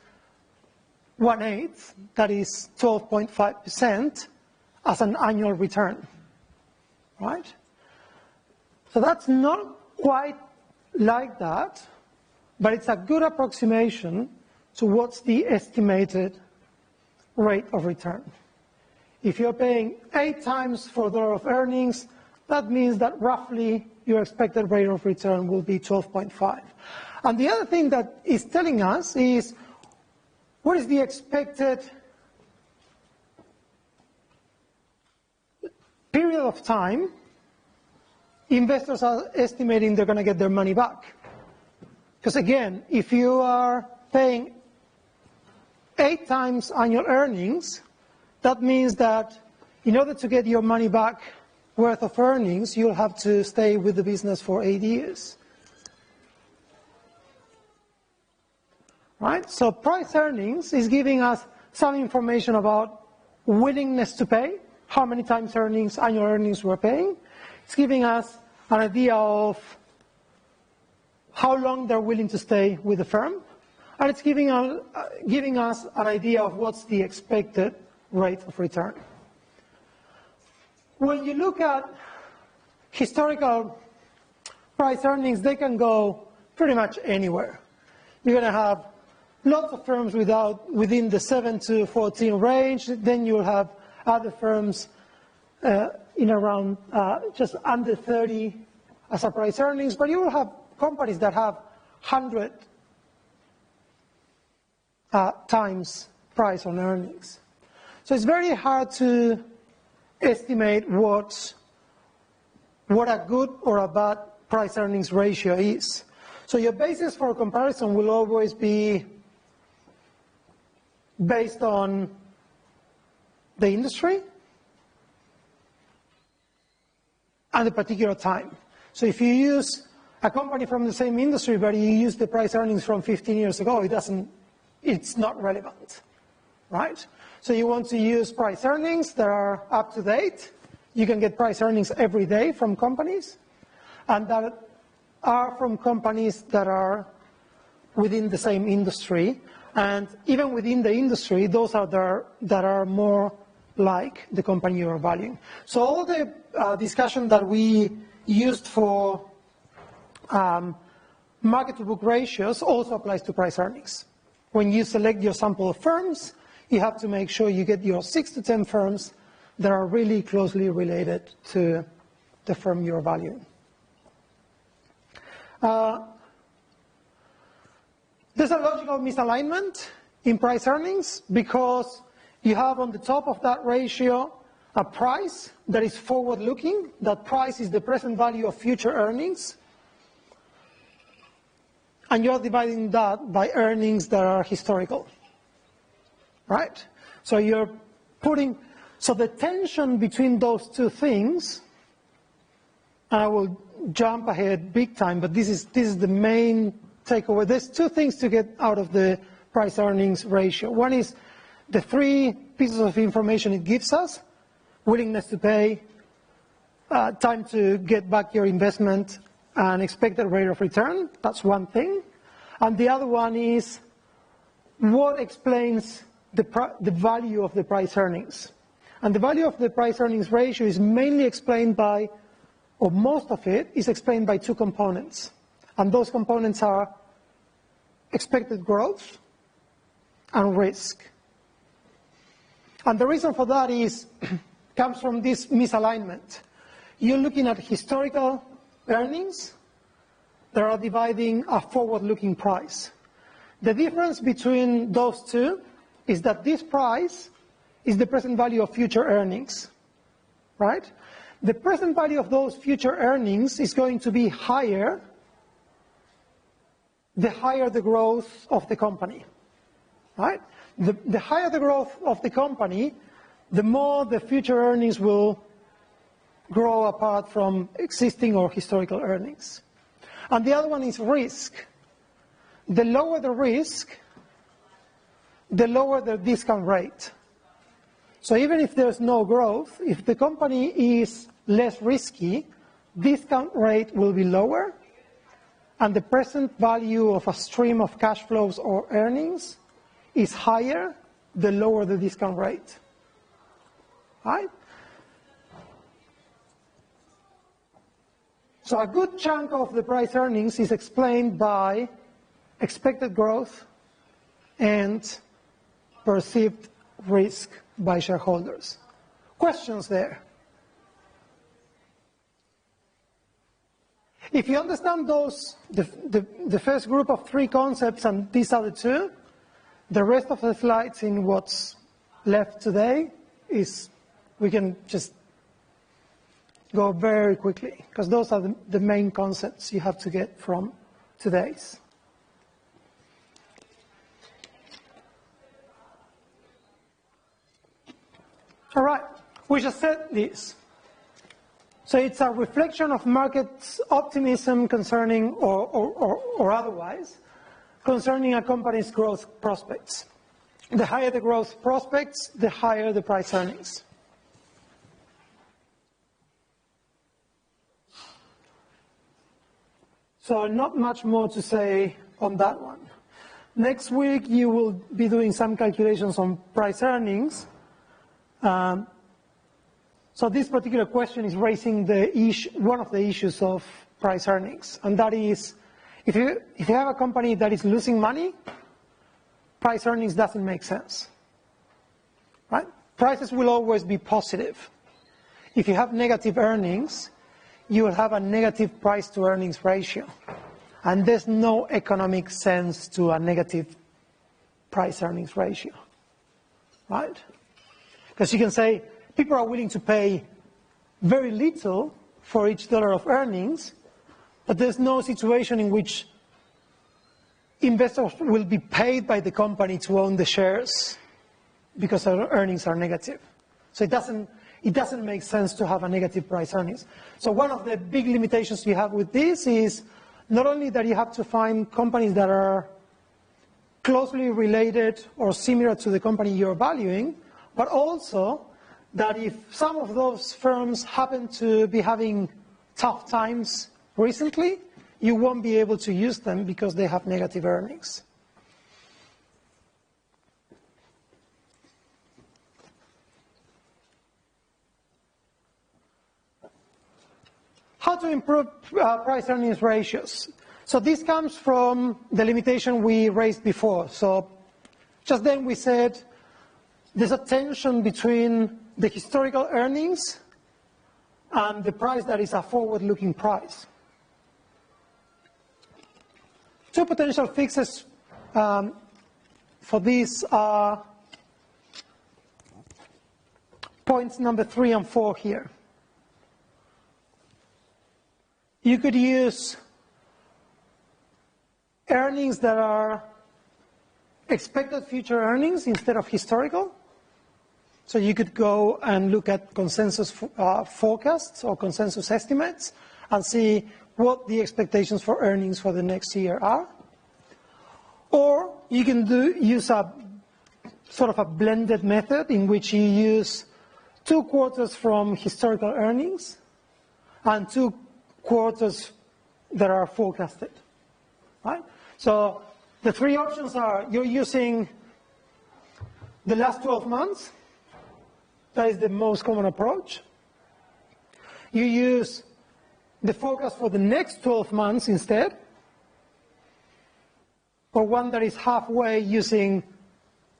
1/8, that is 12.5% as an annual return, right? So that's not quite like that, but it's a good approximation to what's the estimated rate of return. If you're paying 8 times for $1 of earnings, that means that roughly your expected rate of return will be 12.5. And the other thing that is telling us is what is the expected period of time investors are estimating they're going to get their money back. Because again, if you are paying 8 times annual earnings, that means that in order to get your money back worth of earnings, you'll have to stay with the business for 8 years. Right? So price earnings is giving us some information about willingness to pay, how many times annual earnings we're paying. It's giving us an idea of how long they're willing to stay with the firm. And it's giving us an idea of what's the expected rate of return. When you look at historical price earnings, they can go pretty much anywhere. You're going to have lots of firms within the 7 to 14 range. Then you'll have other firms in around just under 30 as a price earnings. But you will have companies that have 100 times price on earnings. So it's very hard to estimate what a good or a bad price earnings ratio is. So your basis for comparison will always be based on the industry and the particular time. So if you use a company from the same industry, but you use the price earnings from 15 years ago, it's not relevant, right? So you want to use price earnings that are up to date. You can get price earnings every day from companies, and that are from companies that are within the same industry. And even within the industry, those are that are more like the company you are valuing. So all the discussion that we used for market-to-book ratios also applies to price earnings. When you select your sample of firms, you have to make sure you get your 6 to 10 firms that are really closely related to the firm you're valuing. There's a logical misalignment in price earnings because you have on the top of that ratio a price that is forward-looking. That price is the present value of future earnings. And you're dividing that by earnings that are historical, right? So you're putting, so the tension between those two things, and I will jump ahead big time, but this is the main takeaway. There's two things to get out of the price earnings ratio. One is the three pieces of information it gives us: willingness to pay, time to get back your investment, and expected rate of return. That's one thing. And the other one is what explains the value of the price earnings. And the value of the price earnings ratio is mainly explained by, or most of it is explained by two components. And those components are expected growth and risk. And the reason for that comes from this misalignment. You're looking at historical earnings that are dividing a forward-looking price. The difference between those two is that this price is the present value of future earnings, right? The present value of those future earnings is going to be higher the higher the growth of the company, right? The higher the growth of the company, the more the future earnings will grow apart from existing or historical earnings. And the other one is risk. The lower the risk, the lower the discount rate. So even if there's no growth, if the company is less risky, discount rate will be lower, and the present value of a stream of cash flows or earnings is higher the lower the discount rate. Right? So a good chunk of the price earnings is explained by expected growth and perceived risk by shareholders. Questions there? If you understand those, the first group of three concepts and these other two, the rest of the slides in what's left today is, we can just go very quickly, because those are the main concepts you have to get from today's. All right, we just said this. So it's a reflection of market optimism concerning, or otherwise, concerning a company's growth prospects. The higher the growth prospects, the higher the price earnings. So not much more to say on that one. Next week, you will be doing some calculations on price earnings. So this particular question is raising one of the issues of price earnings, and that is, if you have a company that is losing money, price earnings doesn't make sense, right? Prices will always be positive. If you have negative earnings, you will have a negative price to earnings ratio, and there's no economic sense to a negative price earnings ratio, right? Because you can say, people are willing to pay very little for each dollar of earnings, but there's no situation in which investors will be paid by the company to own the shares because our earnings are negative. So it doesn't make sense to have a negative price earnings. So one of the big limitations you have with this is not only that you have to find companies that are closely related or similar to the company you're valuing, but also that if some of those firms happen to be having tough times recently, you won't be able to use them because they have negative earnings. How to improve price earnings ratios? So this comes from the limitation we raised before. So just then we said there's a tension between the historical earnings and the price that is a forward-looking price. Two potential fixes for these points number 3 and 4 here. You could use earnings that are expected future earnings instead of historical. So you could go and look at consensus forecasts or consensus estimates and see what the expectations for earnings for the next year are. Or you can use a sort of a blended method in which you use 2 quarters from historical earnings and 2 quarters that are forecasted, right? So the 3 options are: you're using the last 12 months. That is the most common approach. You use the forecast for the next 12 months instead, or one that is halfway, using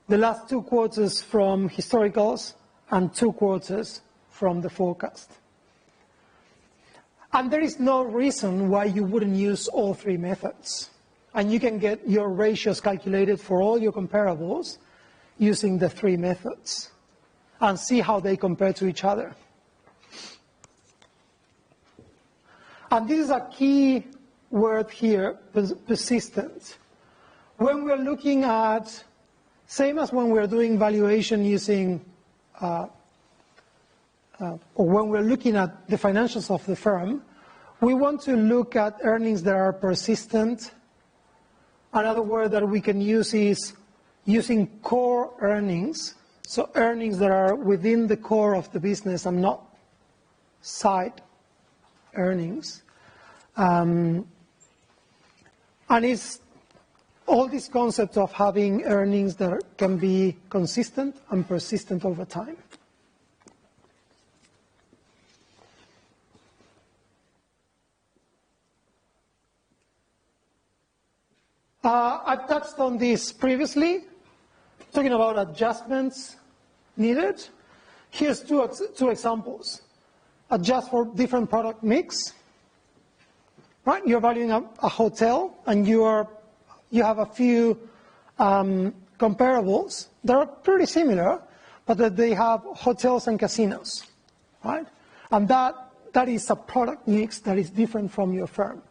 the last 2 quarters from historicals and 2 quarters from the forecast. And there is no reason why you wouldn't use all 3 methods. And you can get your ratios calculated for all your comparables using the 3 methods and see how they compare to each other. And this is a key word here, persistent. When we're looking at, same as when we're doing valuation using, or when we're looking at the financials of the firm, we want to look at earnings that are persistent. Another word that we can use is using core earnings, so earnings that are within the core of the business and not side earnings. And it's all this concept of having earnings that can be consistent and persistent over time. I've touched on this previously, talking about adjustments needed. Here's two examples. Adjust for different product mix. Right? You're valuing a hotel, and you have a few comparables that are pretty similar, but that they have hotels and casinos, right? And that is a product mix that is different from your firm.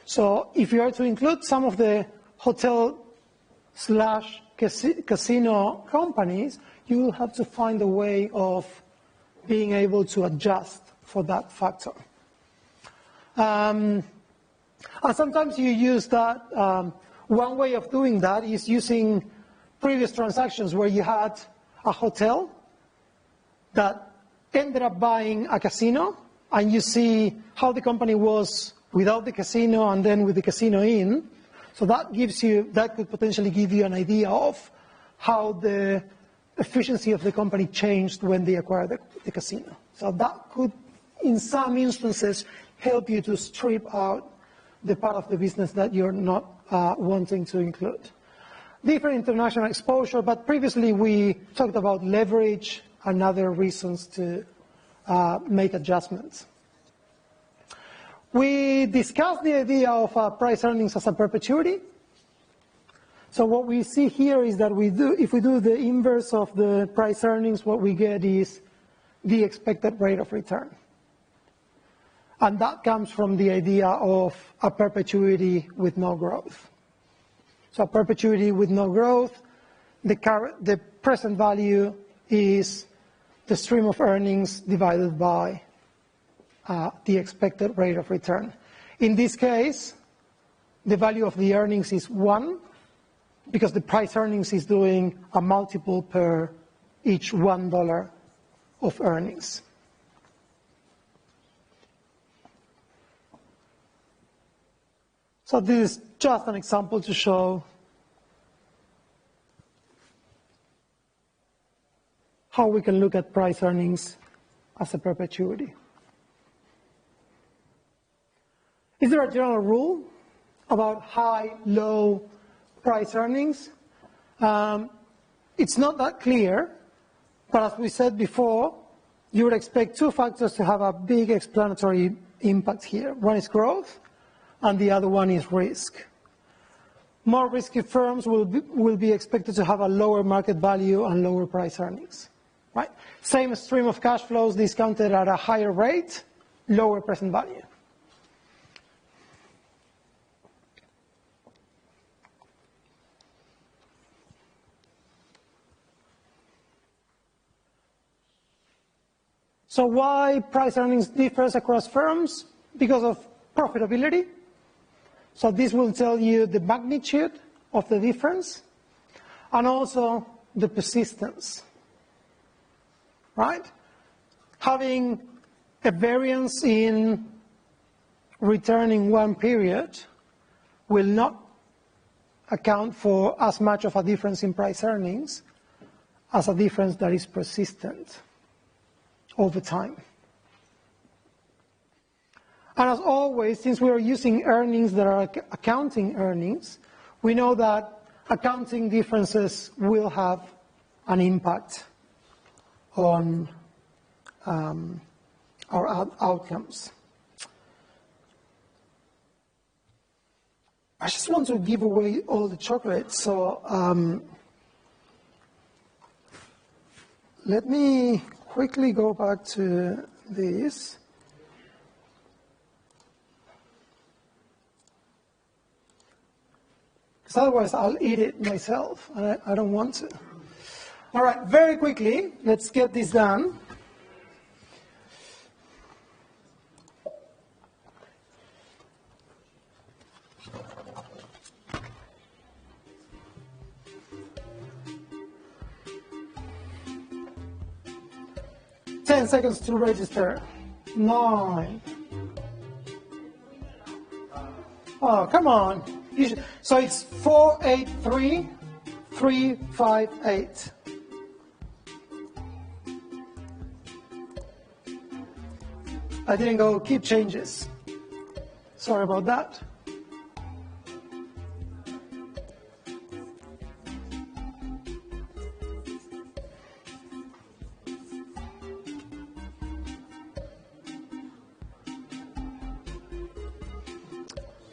So if you are to include some of the hotel/casino companies, you will have to find a way of being able to adjust for that factor. And sometimes you use that, one way of doing that is using previous transactions where you had a hotel that ended up buying a casino, and you see how the company was without the casino and then with the casino in. So that could potentially give you an idea of how the efficiency of the company changed when they acquired the casino. So that could, in some instances, help you to strip out the part of the business that you're not wanting to include. Different international exposure, but previously we talked about leverage and other reasons to make adjustments. We discussed the idea of price earnings as a perpetuity. So what we see here is that if we do the inverse of the price earnings, what we get is the expected rate of return. And that comes from the idea of a perpetuity with no growth. So a perpetuity with no growth, the present value is the stream of earnings divided by the expected rate of return. In this case, the value of the earnings is 1, because the price earnings is doing a multiple per each $1 of earnings. So this is just an example to show how we can look at price earnings as a perpetuity. Is there a general rule about high, low price earnings? It's not that clear, but as we said before, you would expect 2 factors to have a big explanatory impact here. One is growth, and the other one is risk. more risky firms will be expected to have a lower market value and lower price earnings, right? Same stream of cash flows discounted at a higher rate, lower present value. So why price earnings differs across firms? Because of profitability. So this will tell you the magnitude of the difference and also the persistence, right? Having a variance in return in one period will not account for as much of a difference in price earnings as a difference that is persistent over time. And as always, since we are using earnings that are accounting earnings, we know that accounting differences will have an impact on our outcomes. I just want to give away all the chocolate, so let me quickly go back to this. Because otherwise I'll eat it myself, and I don't want to. All right, very quickly, let's get this done. Ten seconds to register. 9. Oh, come on. So it's 483358. I didn't go keep changes. Sorry about that.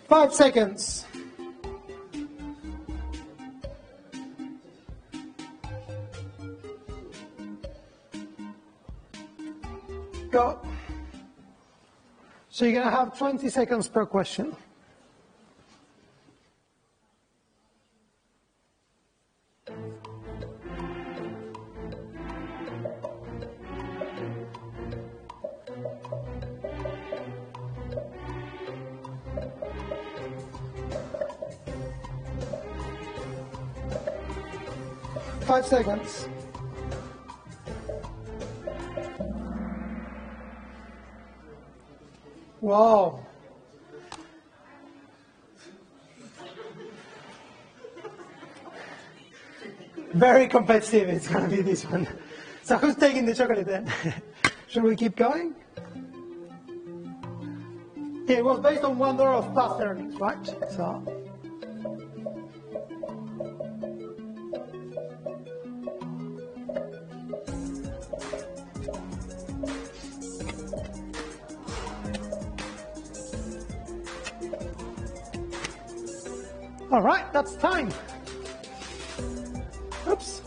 Five seconds. Go. So you're going to have 20 seconds per question. Five seconds. Wow. Very competitive, it's going to be this one. So who's taking the chocolate then? Should we keep going? It was based on $1 of past earnings, right? So. All right, that's time. Oops.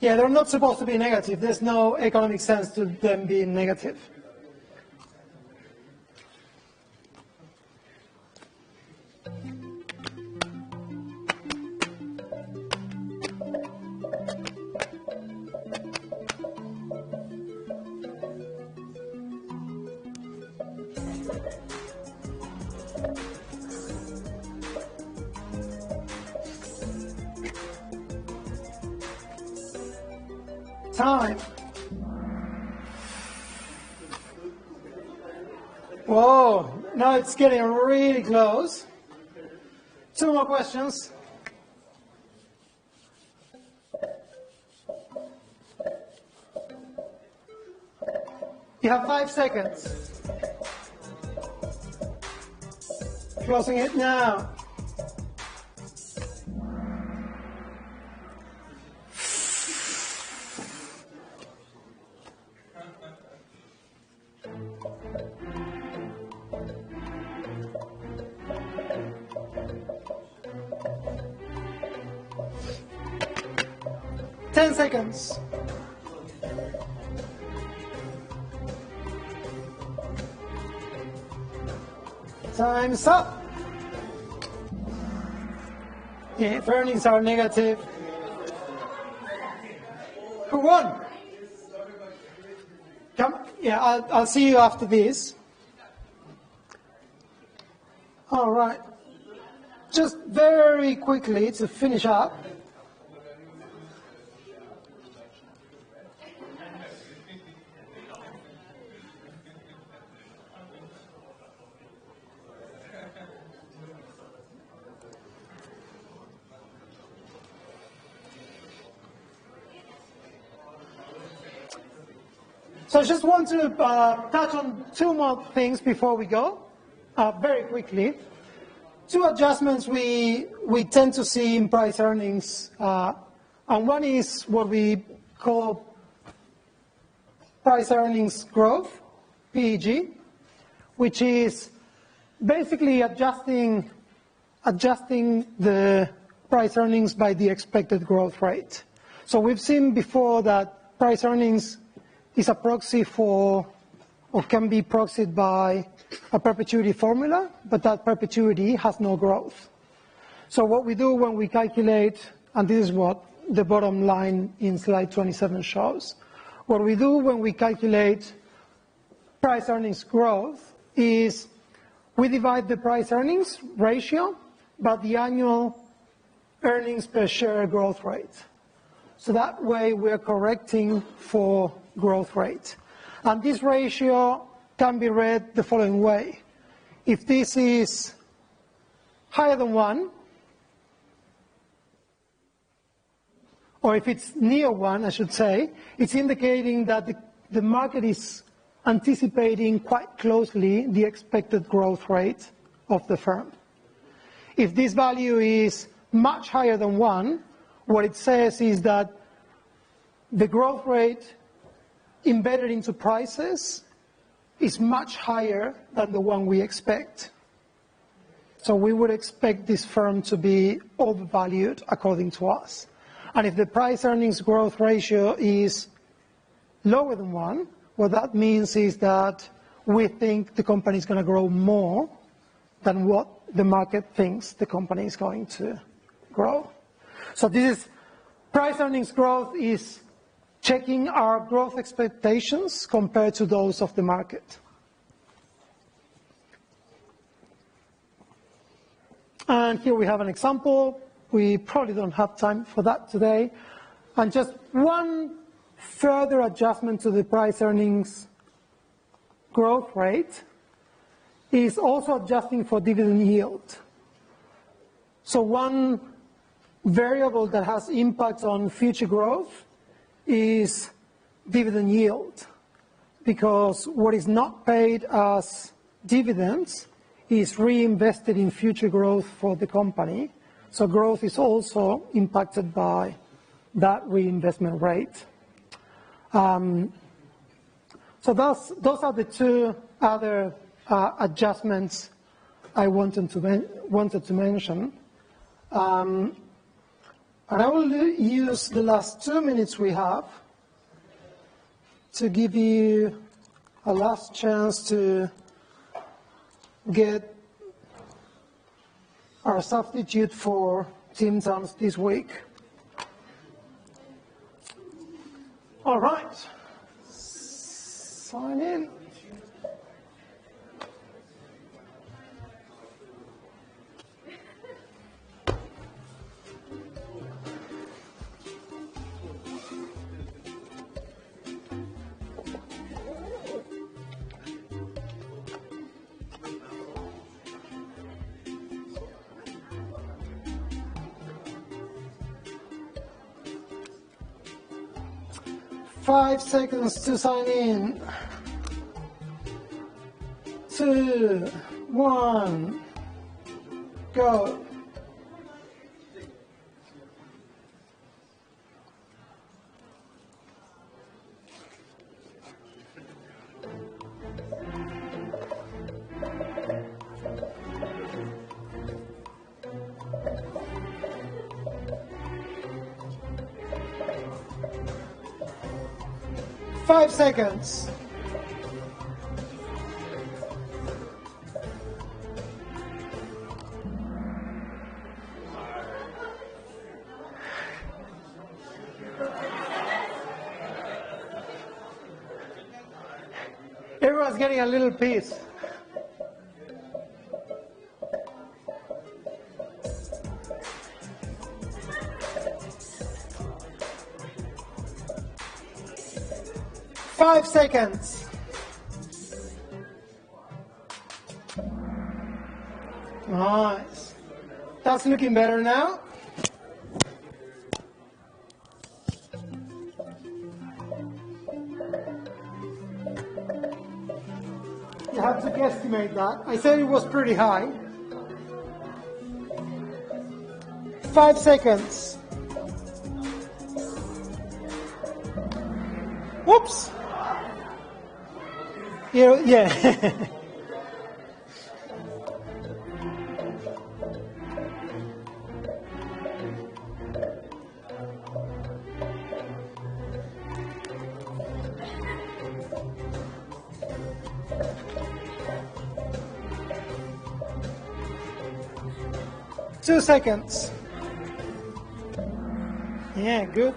Yeah, they're not supposed to be negative. There's no economic sense to them being negative. Time. Whoa, now it's getting really close. 2 more questions. You have 5 seconds. Closing it now. 10 seconds. Time's up. If earnings are negative, who won? Come, yeah, I'll see you after this. All right. Just very quickly to finish up. So I just want to touch on two more things before we go, very quickly. Two adjustments we tend to see in price earnings, and one is what we call price earnings growth, PEG, which is basically adjusting the price earnings by the expected growth rate. So we've seen before that price earnings is a proxy for, or can be proxied by, a perpetuity formula, but that perpetuity has no growth. So what we do when we calculate, and this is what the bottom line in slide 27 shows, what we do when we calculate price earnings growth is we divide the price earnings ratio by the annual earnings per share growth rate. So that way we're correcting for growth rate. And this ratio can be read the following way. If this is higher than 1, or if it's near 1, I should say, it's indicating that the market is anticipating quite closely the expected growth rate of the firm. If this value is much higher than 1, what it says is that the growth rate embedded into prices is much higher than the one we expect. So we would expect this firm to be overvalued according to us. And if the price earnings growth ratio is lower than 1, what that means is that we think the company is going to grow more than what the market thinks the company is going to grow. So this is price earnings growth is checking our growth expectations compared to those of the market. And here we have an example. We probably don't have time for that today. And just one further adjustment to the price earnings growth rate is also adjusting for dividend yield. So one variable that has impact on future growth is dividend yield, because what is not paid as dividends is reinvested in future growth for the company. So growth is also impacted by that reinvestment rate. So those are the two other adjustments I wanted to mention. And I will use the last 2 minutes we have to give you a last chance to get our substitute for Tim Tams this week. All right. Sign in. Five seconds to sign in. 2, 1, go. 5 seconds. Everyone's getting a little piece. Five seconds. Nice. That's looking better now. You have to guesstimate that. I said it was pretty high. 5 seconds. Whoops. Yeah. 2 seconds. Yeah, good.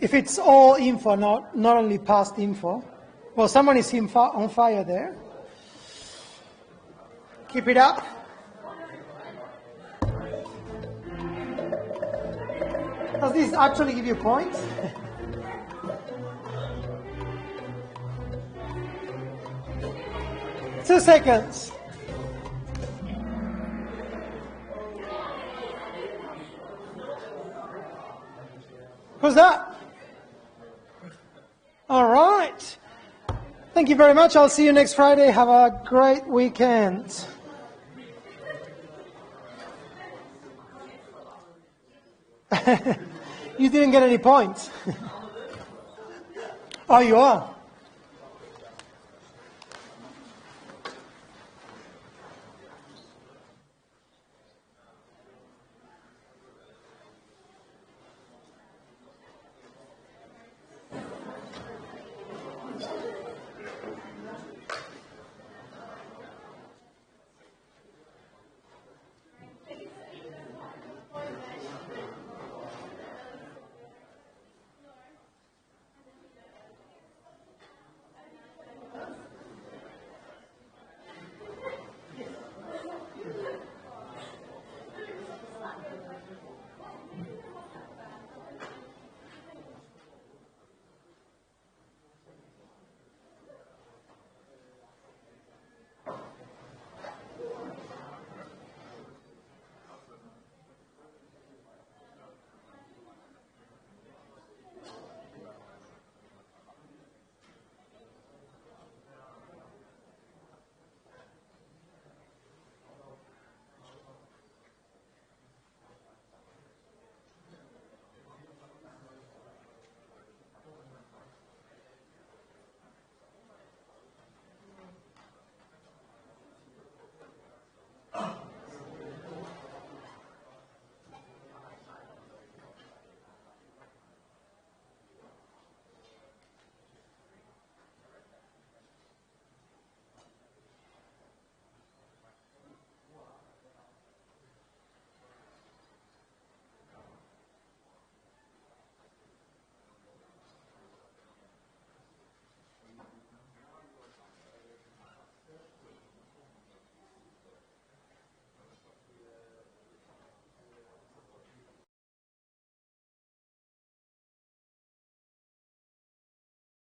If it's all info, not only past info. Well, someone is on fire there. Keep it up. Does this actually give you points? Two seconds. Who's that? All right. Thank you very much. I'll see you next Friday. Have a great weekend. You didn't get any points. Oh, you are?